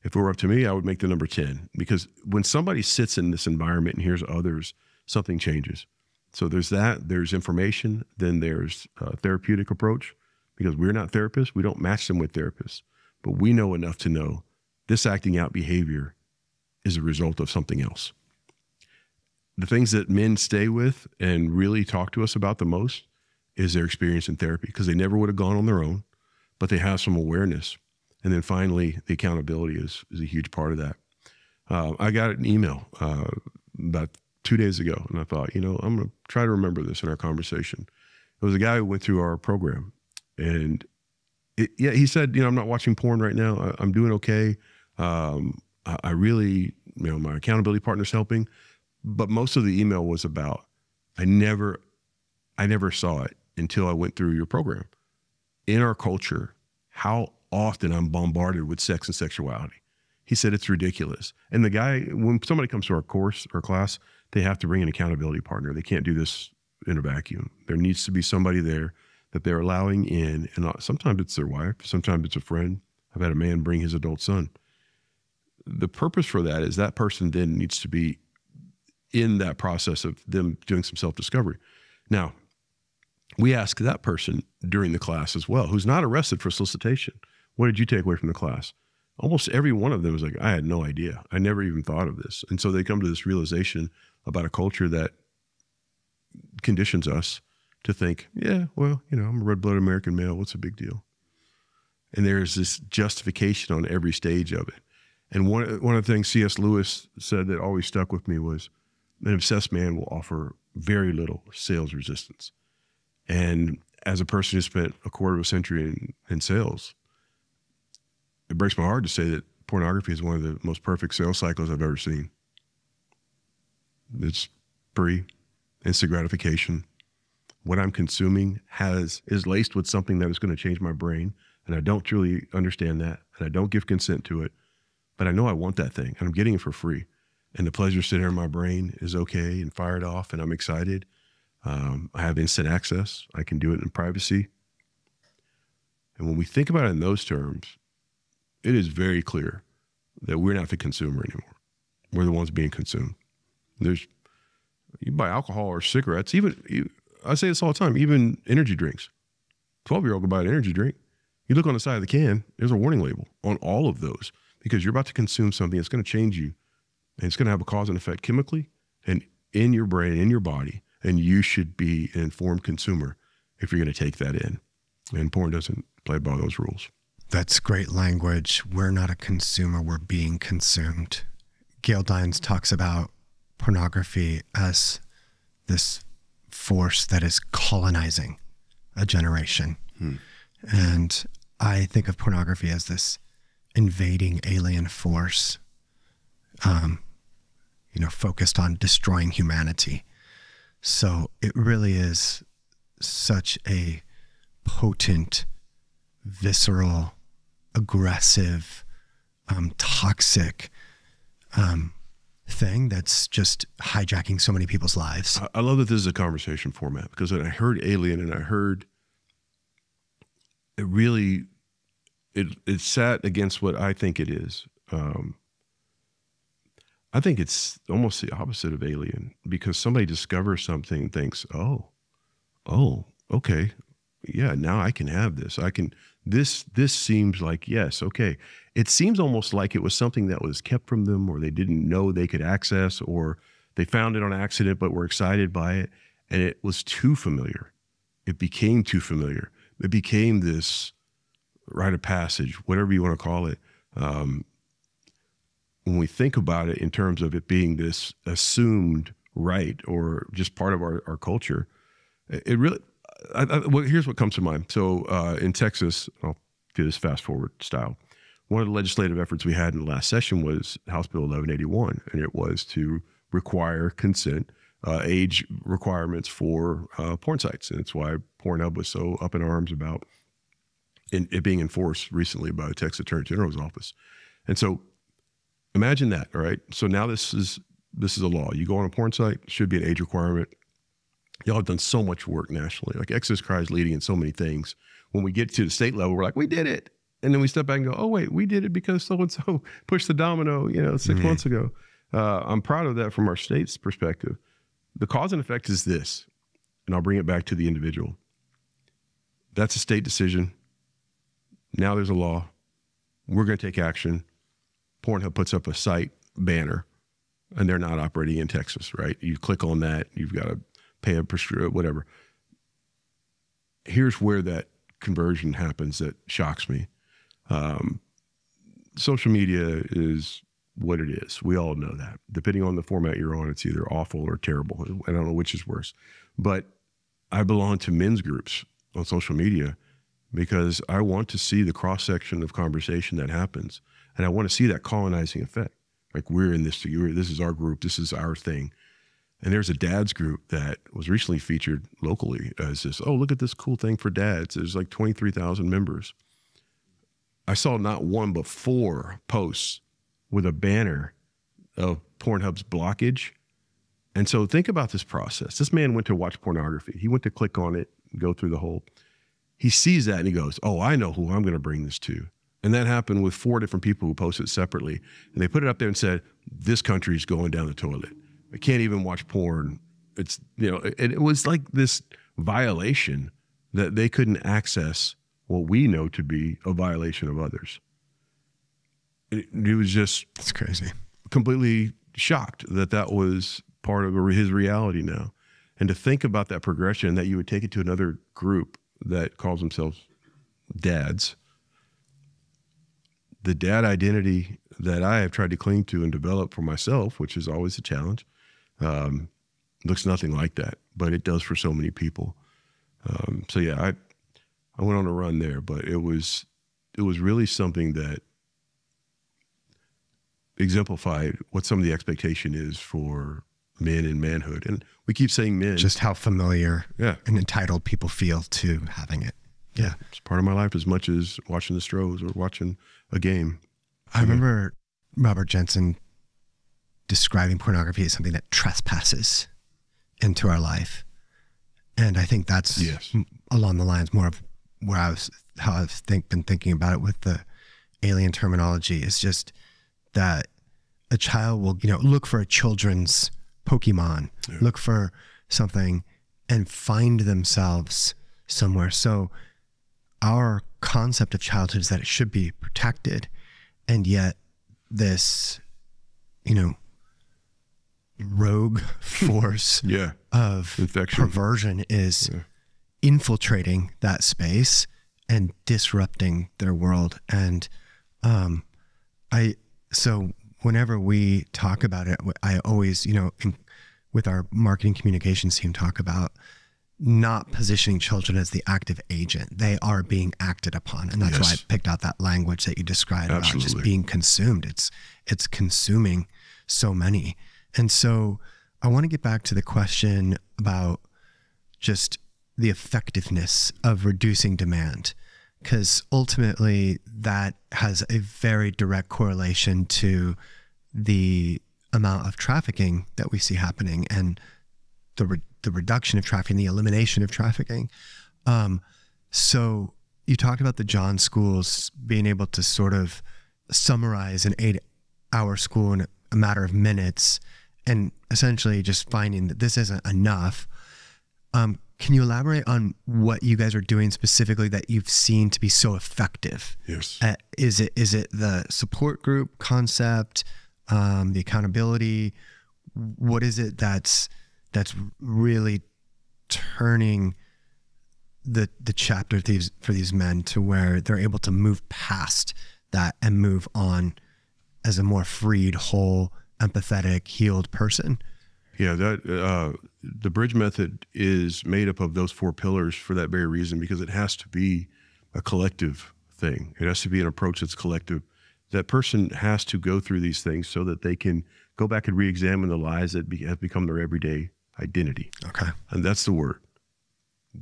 If it were up to me, I would make the number 10, because when somebody sits in this environment and hears others, something changes. So there's that, there's information, then there's a therapeutic approach, because we're not therapists. We don't match them with therapists, but we know enough to know this acting out behavior is a result of something else. The things that men stay with and really talk to us about the most is their experience in therapy, because they never would have gone on their own, but they have some awareness. And then finally, the accountability is a huge part of that. I got an email about 2 days ago, and I thought, you know, I'm going to try to remember this in our conversation. It was a guy who went through our program, and he said, you know, I'm not watching porn right now. I'm doing okay. I really, you know, my accountability partner's helping. But most of the email was about, I never saw it until I went through your program. In our culture, how often I'm bombarded with sex and sexuality. He said it's ridiculous. And the guy, when somebody comes to our course or class, they have to bring an accountability partner. They can't do this in a vacuum. There needs to be somebody there that they're allowing in. And sometimes it's their wife, sometimes it's a friend. I've had a man bring his adult son. The purpose for that is that person then needs to be in that process of them doing some self-discovery. Now, we ask that person during the class as well, who's not arrested for solicitation, what did you take away from the class? Almost every one of them was like, I had no idea. I never even thought of this. And so they come to this realization about a culture that conditions us to think, yeah, well, you know, I'm a red-blooded American male. What's the big deal? And there's this justification on every stage of it. And one of the things C.S. Lewis said that always stuck with me was, an obsessed man will offer very little sales resistance. And as a person who spent a quarter of a century in sales, it breaks my heart to say that pornography is one of the most perfect sales cycles I've ever seen. It's free, instant gratification. What I'm consuming is laced with something that is going to change my brain, and I don't truly understand that, and I don't give consent to it, but I know I want that thing, and I'm getting it for free. And the pleasure sitting in my brain is okay and fired off, and I'm excited. I have instant access. I can do it in privacy. And when we think about it in those terms, it is very clear that we're not the consumer anymore. We're the ones being consumed. You buy alcohol or cigarettes, I say this all the time, even energy drinks. 12-year-old can buy an energy drink. You look on the side of the can, there's a warning label on all of those, because you're about to consume something that's going to change you, and it's going to have a cause and effect chemically and in your brain, in your body, and you should be an informed consumer if you're going to take that in. And porn doesn't play by those rules. That's great language. We're not a consumer, we're being consumed. Gail Dines talks about pornography as this force that is colonizing a generation. And I think of pornography as this invading alien force, focused on destroying humanity. So it really is such a potent, visceral, aggressive, toxic thing that's just hijacking so many people's lives. I love that this is a conversation format, because when I heard alien and I heard it really, it sat against what I think it is. I think it's almost the opposite of alien, because somebody discovers something and thinks, oh, okay, yeah, now I can have this. This seems like, yes, okay. It seems almost like it was something that was kept from them, or they didn't know they could access, or they found it on accident but were excited by it. And it was too familiar. It became too familiar. It became this rite of passage, whatever you want to call it. When we think about it in terms of it being this assumed right or just part of our culture, it really, well, here's what comes to mind. So in Texas, I'll do this fast forward style. One of the legislative efforts we had in the last session was House Bill 1181, and it was to require consent, age requirements for porn sites. And it's why Pornhub was so up in arms about it being enforced recently by the Texas Attorney General's office. And so imagine that, all right? So now this is a law. You go on a porn site, should be an age requirement. Y'all have done so much work nationally. Like exoduscry is leading in so many things. When we get to the state level, we're like, we did it. And then we step back and go, oh, wait, we did it because so-and-so pushed the domino, 6 months ago. I'm proud of that from our state's perspective. The cause and effect is this, and I'll bring it back to the individual. That's a state decision. Now there's a law. We're going to take action. Pornhub puts up a site banner, and they're not operating in Texas, right? You click on that, you've got to pay a whatever. Here's where that conversion happens that shocks me. Social media is what it is. We all know that. Depending on the format you're on, it's either awful or terrible. I don't know which is worse. But I belong to men's groups on social media because I want to see the cross-section of conversation that happens. And I want to see that colonizing effect. Like, we're in this together. This is our group. This is our thing. And there's a dads group that was recently featured locally as this, oh, look at this cool thing for dads. There's like 23,000 members. I saw not one, but 4 posts with a banner of Pornhub's blockage. And so think about this process. This man went to watch pornography. He went to click on it, go through the whole. He sees that and he goes, oh, I know who I'm going to bring this to. And that happened with 4 different people who posted separately. And they put it up there and said, this country is going down the toilet. I can't even watch porn. It's, it was like this violation that they couldn't access what we know to be a violation of others. It was just, it's crazy. Completely shocked that was part of his reality now. And to think about that progression, that you would take it to another group that calls themselves dads. The dad identity that I have tried to cling to and develop for myself, which is always a challenge, looks nothing like that, but it does for so many people. So yeah, I went on a run there, but it was really something that exemplified what some of the expectation is for men in manhood. And we keep saying men. Just how familiar and entitled people feel to having it. Yeah. It's part of my life as much as watching the Stros or watching a game. I remember Robert Jensen describing pornography as something that trespasses into our life. And I think that's along the lines more of where how I've been thinking about it with the alien terminology, is just that a child will, look for a children's Pokemon, look for something and find themselves somewhere. So our concept of childhood is that it should be protected. And yet this, rogue force of infection, perversion is infiltrating that space and disrupting their world. And so whenever we talk about it, I always, with our marketing communications team, talk about not positioning children as the active agent. They are being acted upon. And that's why I picked out that language that you described about just being consumed. It's consuming so many. And so I want to get back to the question about just the effectiveness of reducing demand, because ultimately that has a very direct correlation to the amount of trafficking that we see happening and the reduction of trafficking, the elimination of trafficking. So you talked about the John schools being able to sort of summarize an 8-hour school in a matter of minutes and essentially just finding that this isn't enough. Can you elaborate on what you guys are doing specifically that you've seen to be so effective? Yes. Is it the support group concept, the accountability? What is it that's really turning the chapter for these men to where they're able to move past that and move on as a more freed, whole, empathetic, healed person? Yeah, the bridge method is made up of those 4 pillars for that very reason, because it has to be a collective thing. It has to be an approach that's collective. That person has to go through these things so that they can go back and re-examine the lies that have become their everyday identity. Okay. And that's the word.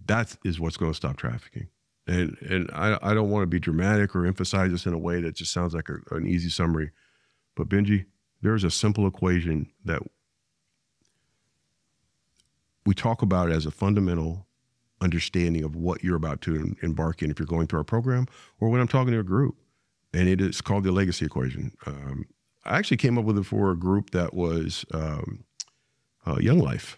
That is what's going to stop trafficking. And I don't want to be dramatic or emphasize this in a way that just sounds like an easy summary. But Benji, there's a simple equation that we talk about as a fundamental understanding of what you're about to embark in if you're going through our program or when I'm talking to a group. And it is called the legacy equation. I actually came up with it for a group that was Young Life.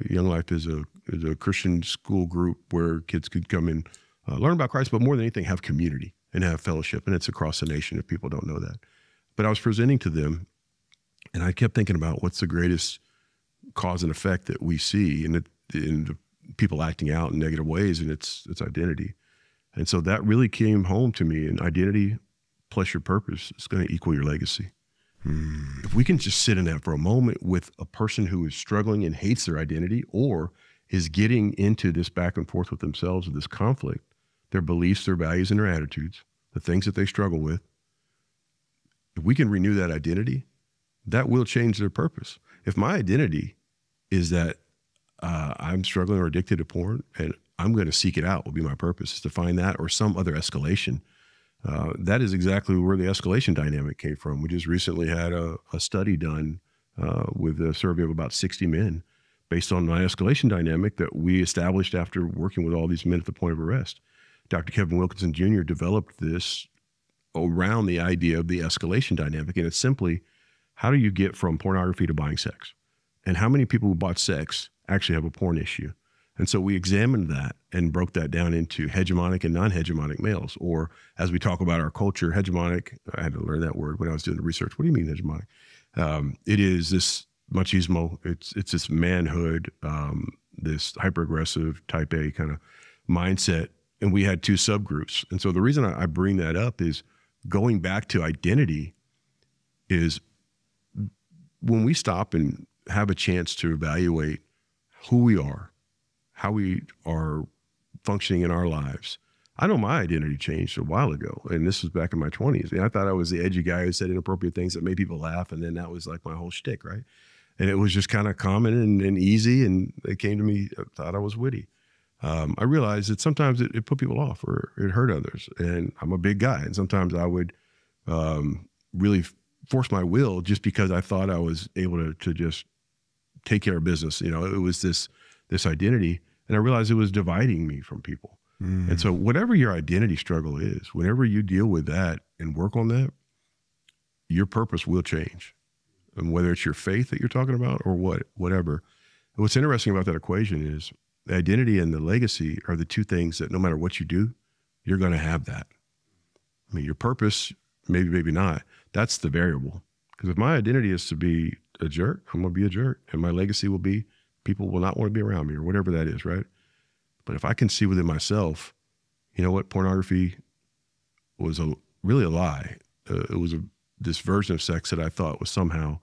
Young Life is a Christian school group where kids could come and learn about Christ, but more than anything, have community and have fellowship. And it's across the nation if people don't know that. But I was presenting to them, and I kept thinking about what's the greatest cause and effect that we see in the people acting out in negative ways, and it's identity. And so that really came home to me, and identity plus your purpose is going to equal your legacy. If we can just sit in that for a moment with a person who is struggling and hates their identity or is getting into this back and forth with themselves, with this conflict, their beliefs, their values, and their attitudes, the things that they struggle with, if we can renew that identity, that will change their purpose. If my identity is that I'm struggling or addicted to porn and I'm going to seek it out will be my purpose, is to find that or some other escalation. That is exactly where the escalation dynamic came from. We just recently had a study done with a survey of about 60 men based on my escalation dynamic that we established after working with all these men at the point of arrest. Dr. Kevin Wilkinson Jr. developed this around the idea of the escalation dynamic. And it's simply, how do you get from pornography to buying sex? And how many people who bought sex actually have a porn issue? And so we examined that and broke that down into hegemonic and non-hegemonic males, or as we talk about our culture, hegemonic. I had to learn that word when I was doing the research. What do you mean hegemonic? It is this machismo. It's this manhood, this hyper-aggressive type A kind of mindset. And we had 2 subgroups. And so the reason I bring that up is going back to identity is when we stop and have a chance to evaluate who we are, how we are functioning in our lives. I know my identity changed a while ago, and this was back in my 20s. And I thought I was the edgy guy who said inappropriate things that made people laugh, and then that was like my whole shtick, right? And it was just kind of common and easy, and it came to me, I thought I was witty. I realized that sometimes it put people off or it hurt others, and I'm a big guy, and sometimes I would really force my will just because I thought I was able to just take care of business. You know, it was this identity, and I realized it was dividing me from people. And so whatever your identity struggle is, whenever you deal with that and work on that, your purpose will change. And whether it's your faith that you're talking about or whatever. And what's interesting about that equation is the identity and the legacy are the 2 things that no matter what you do, you're going to have that. I mean, your purpose, maybe not. That's the variable. Because if my identity is to be a jerk, I'm going to be a jerk. And my legacy will be people will not want to be around me or whatever that is, right? But if I can see within myself, you know what, pornography was really a lie. It was this version of sex that I thought was somehow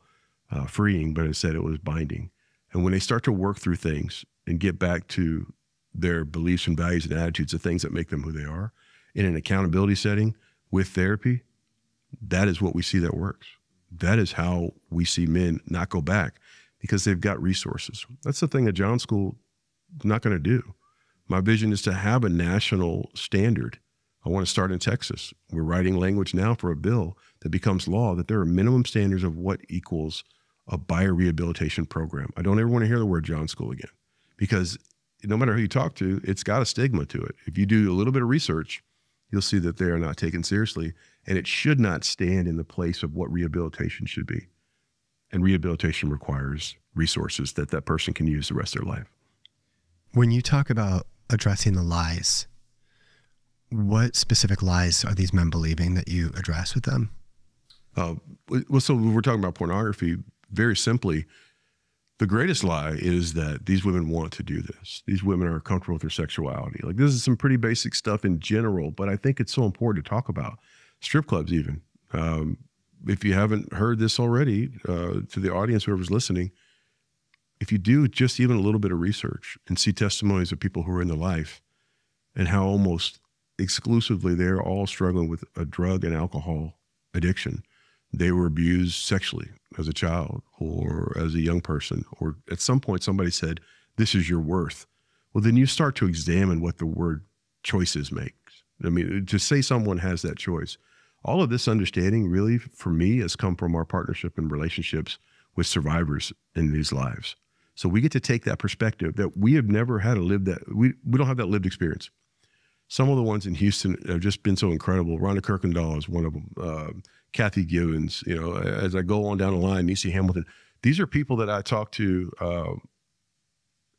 freeing, but instead it was binding. And when they start to work through things and get back to their beliefs and values and attitudes, the things that make them who they are, in an accountability setting with therapy, that is what we see that works. That is how we see men not go back because they've got resources. That's the thing that John School is not going to do. My vision is to have a national standard. I want to start in Texas. We're writing language now for a bill that becomes law that there are minimum standards of what equals a biorehabilitation program. I don't ever want to hear the word John School again because no matter who you talk to, it's got a stigma to it. If you do a little bit of research, you'll see that they are not taken seriously, and it should not stand in the place of what rehabilitation should be. And rehabilitation requires resources that person can use the rest of their life. When you talk about addressing the lies, what specific lies are these men believing that you address with them? Well, so we're talking about pornography. Very simply, the greatest lie is that these women want to do this. These women are comfortable with their sexuality. Like, this is some pretty basic stuff in general, but I think it's so important to talk about. Strip clubs even. If you haven't heard this already, to the audience, whoever's listening, if you do just even a little bit of research and see testimonies of people who are in the life and how almost exclusively they're all struggling with a drug and alcohol addiction. They were abused sexually as a child or as a young person, or at some point somebody said, this is your worth. Well, then you start to examine what the word choices makes. I mean, to say someone has that choice. All of this understanding really, for me, has come from our partnership and relationships with survivors in these lives. So we get to take that perspective that we have never had to live that, we don't have that lived experience. Some of the ones in Houston have just been so incredible. Rhonda Kirkendall is one of them. Kathy Givens, you know, as I go on down the line, Niecy Hamilton, these are people that I talk to,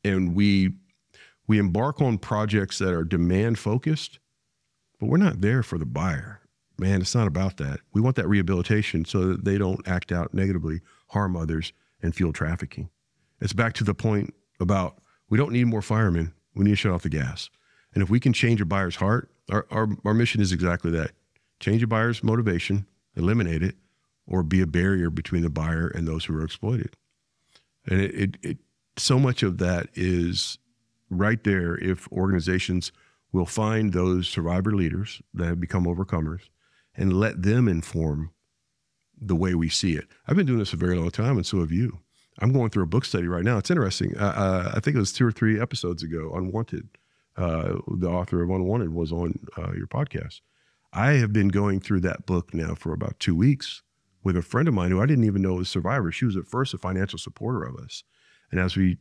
and we embark on projects that are demand focused, but we're not there for the buyer. Man, it's not about that. We want that rehabilitation so that they don't act out negatively, harm others, and fuel trafficking. It's back to the point about we don't need more firemen. We need to shut off the gas. And if we can change a buyer's heart, our mission is exactly that. Change a buyer's motivation, eliminate it, or be a barrier between the buyer and those who are exploited. And it so much of that is right there if organizations will find those survivor leaders that have become overcomers and let them inform the way we see it. I've been doing this a very long time, and so have you. I'm going through a book study right now. It's interesting. I think it was 2 or 3 episodes ago, Unwanted. The author of Unwanted was on your podcast. I have been going through that book now for about 2 weeks with a friend of mine who I didn't even know was a survivor. She was at first a financial supporter of us. And as we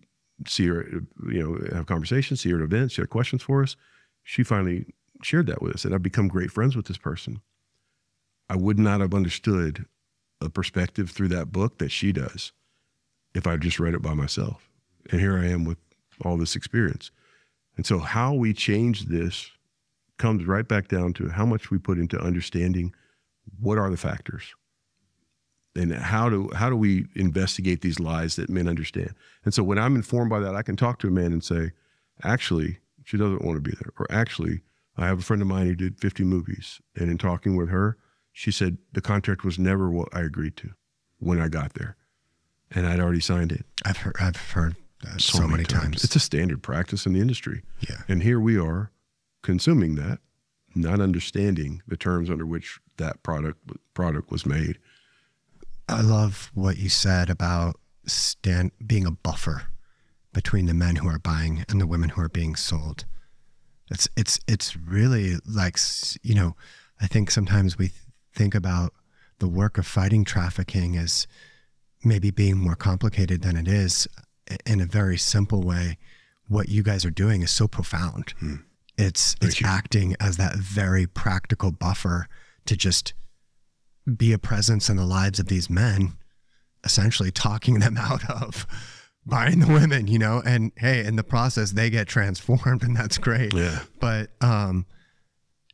see her, you know, have conversations, see her at events, she had questions for us, she finally shared that with us. And I've become great friends with this person. I would not have understood a perspective through that book that she does if I just read it by myself. And here I am with all this experience. And so how we change this comes right back down to how much we put into understanding what are the factors and how do we investigate these lies that men understand. And so when I'm informed by that, I can talk to a man and say, actually, she doesn't want to be there. Or actually, I have a friend of mine who did 50 movies. And in talking with her, she said the contract was never what I agreed to when I got there. And I'd already signed it. I've heard that so many times. It's a standard practice in the industry. Yeah. And here we are consuming that, not understanding the terms under which that product was made. I love what you said about being a buffer between the men who are buying and the women who are being sold. It's really like, you know, I think sometimes we think about the work of fighting trafficking as maybe being more complicated than it is. In a very simple way, what you guys are doing is so profound. It's acting as that very practical buffer to just be a presence in the lives of these men, essentially talking them out of buying the women, you know, and hey, in the process, they get transformed and that's great. Yeah. But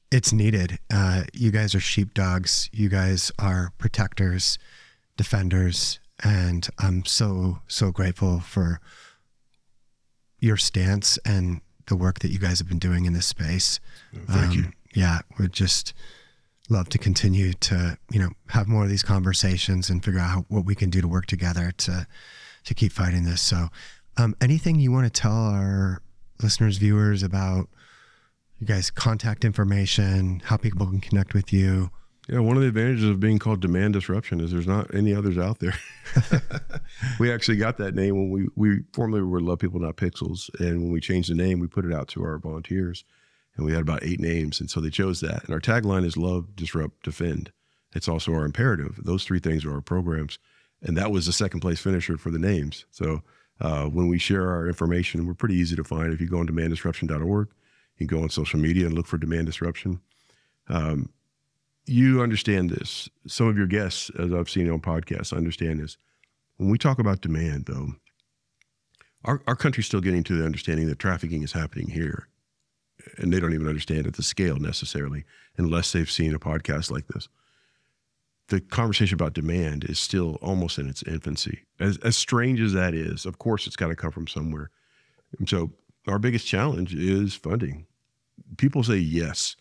it's needed. You guys are sheepdogs. You guys are protectors, defenders. And I'm so, so grateful for your stance and the work that you guys have been doing in this space. Thank you. Yeah, we'd just love to continue to, you know, have more of these conversations and figure out what we can do to work together to keep fighting this. So anything you want to tell our listeners, viewers about you guys' contact information, how people can connect with you? Yeah, one of the advantages of being called Demand Disruption is there's not any others out there. We actually got that name when we formerly were Love People Not Pixels, and when we changed the name, we put it out to our volunteers, and we had about 8 names, and so they chose that. And our tagline is Love, Disrupt, Defend. It's also our imperative. Those 3 things are our programs, and that was the 2nd place finisher for the names. So when we share our information, we're pretty easy to find. If you go on demanddisruption.org, you can go on social media and look for Demand Disruption. You understand this. Some of your guests, as I've seen on podcasts, understand this. When we talk about demand, though, our country's still getting to the understanding that trafficking is happening here. And they don't even understand at the scale necessarily, unless they've seen a podcast like this. The conversation about demand is still almost in its infancy. As strange as that is, of course, it's got to come from somewhere. And so our biggest challenge is funding. People say, yes,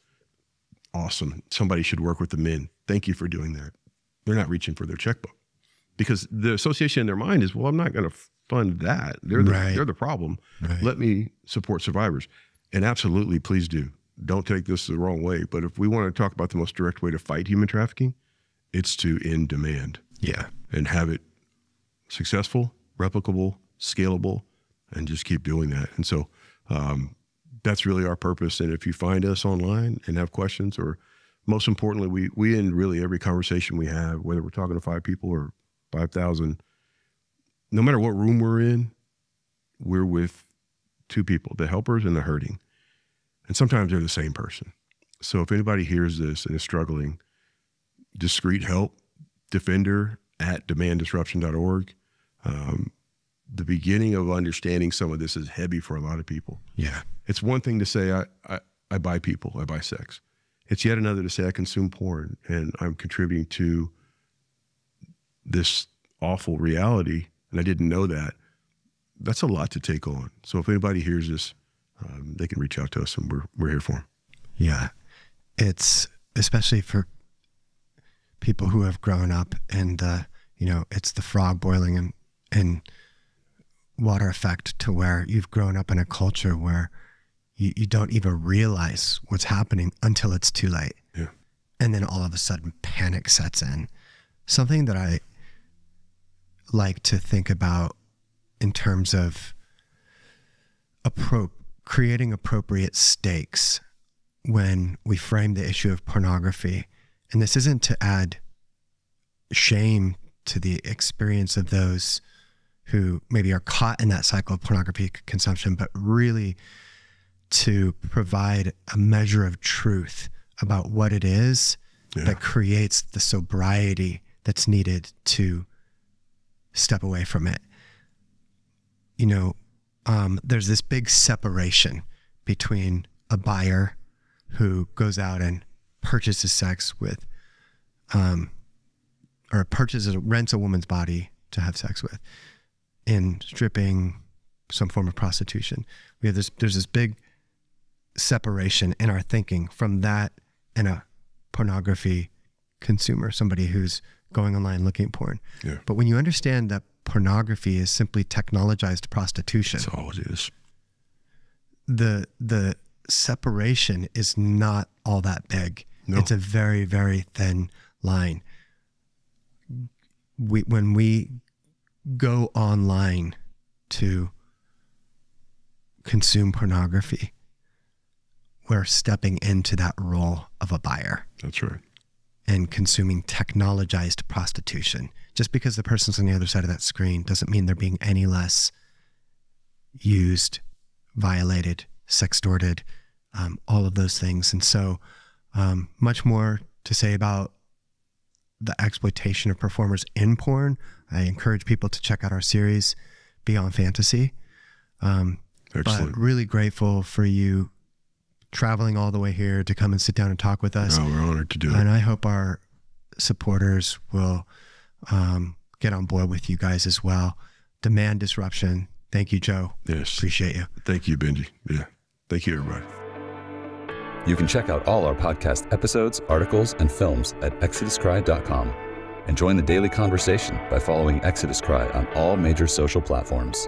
awesome. Somebody should work with the men. Thank you for doing that. They're not reaching for their checkbook because the association in their mind is, well, I'm not going to fund that. They're the problem. Right. Let me support survivors. And absolutely, please do. Don't take this the wrong way. But if we want to talk about the most direct way to fight human trafficking, it's to end demand. Yeah. And have it successful, replicable, scalable, and just keep doing that. And so that's really our purpose. And if you find us online and have questions, or most importantly, we end really every conversation we have, whether we're talking to 5 people or 5,000, no matter what room we're in, we're with 2 people, the helpers and the hurting. And sometimes they're the same person. So if anybody hears this and is struggling, discreet help, defender at demanddisruption.org. The beginning of understanding some of this is heavy for a lot of people. Yeah. It's one thing to say, I buy people, I buy sex. It's yet another to say I consume porn and I'm contributing to this awful reality and I didn't know that. That's a lot to take on. So if anybody hears this, they can reach out to us and we're here for them. Yeah. It's especially for people who have grown up and it's the frog boiling and water effect, to where you've grown up in a culture where you don't even realize what's happening until it's too late. Yeah. And then all of a sudden panic sets in. Something that I like to think about in terms of creating appropriate stakes when we frame the issue of pornography. And this isn't to add shame to the experience of those who maybe are caught in that cycle of pornography consumption, but really to provide a measure of truth about what it is that creates the sobriety that's needed to step away from it. There's this big separation between a buyer who goes out and purchases sex with, or rents a woman's body to have sex with, in stripping, some form of prostitution. There's this big separation in our thinking from that and a pornography consumer, somebody who's going online looking at porn. Yeah. But when you understand that pornography is simply technologized prostitution, that's all it is. The separation is not all that big. No. It's a very, very thin line. When we go online to consume pornography, we're stepping into that role of a buyer. That's right. And consuming technologized prostitution. Just because the person's on the other side of that screen doesn't mean they're being any less used, violated, sextorted, all of those things. And so much more to say about the exploitation of performers in porn. I encourage people to check out our series, Beyond Fantasy. But really grateful for you traveling all the way here to come and sit down and talk with us. No, we're honored to do it. And I hope our supporters will get on board with you guys as well. Demand disruption. Thank you, Joe. Yes. Appreciate you. Thank you, Benji. Yeah. Thank you, everybody. You can check out all our podcast episodes, articles, and films at exoduscry.com and join the daily conversation by following Exodus Cry on all major social platforms.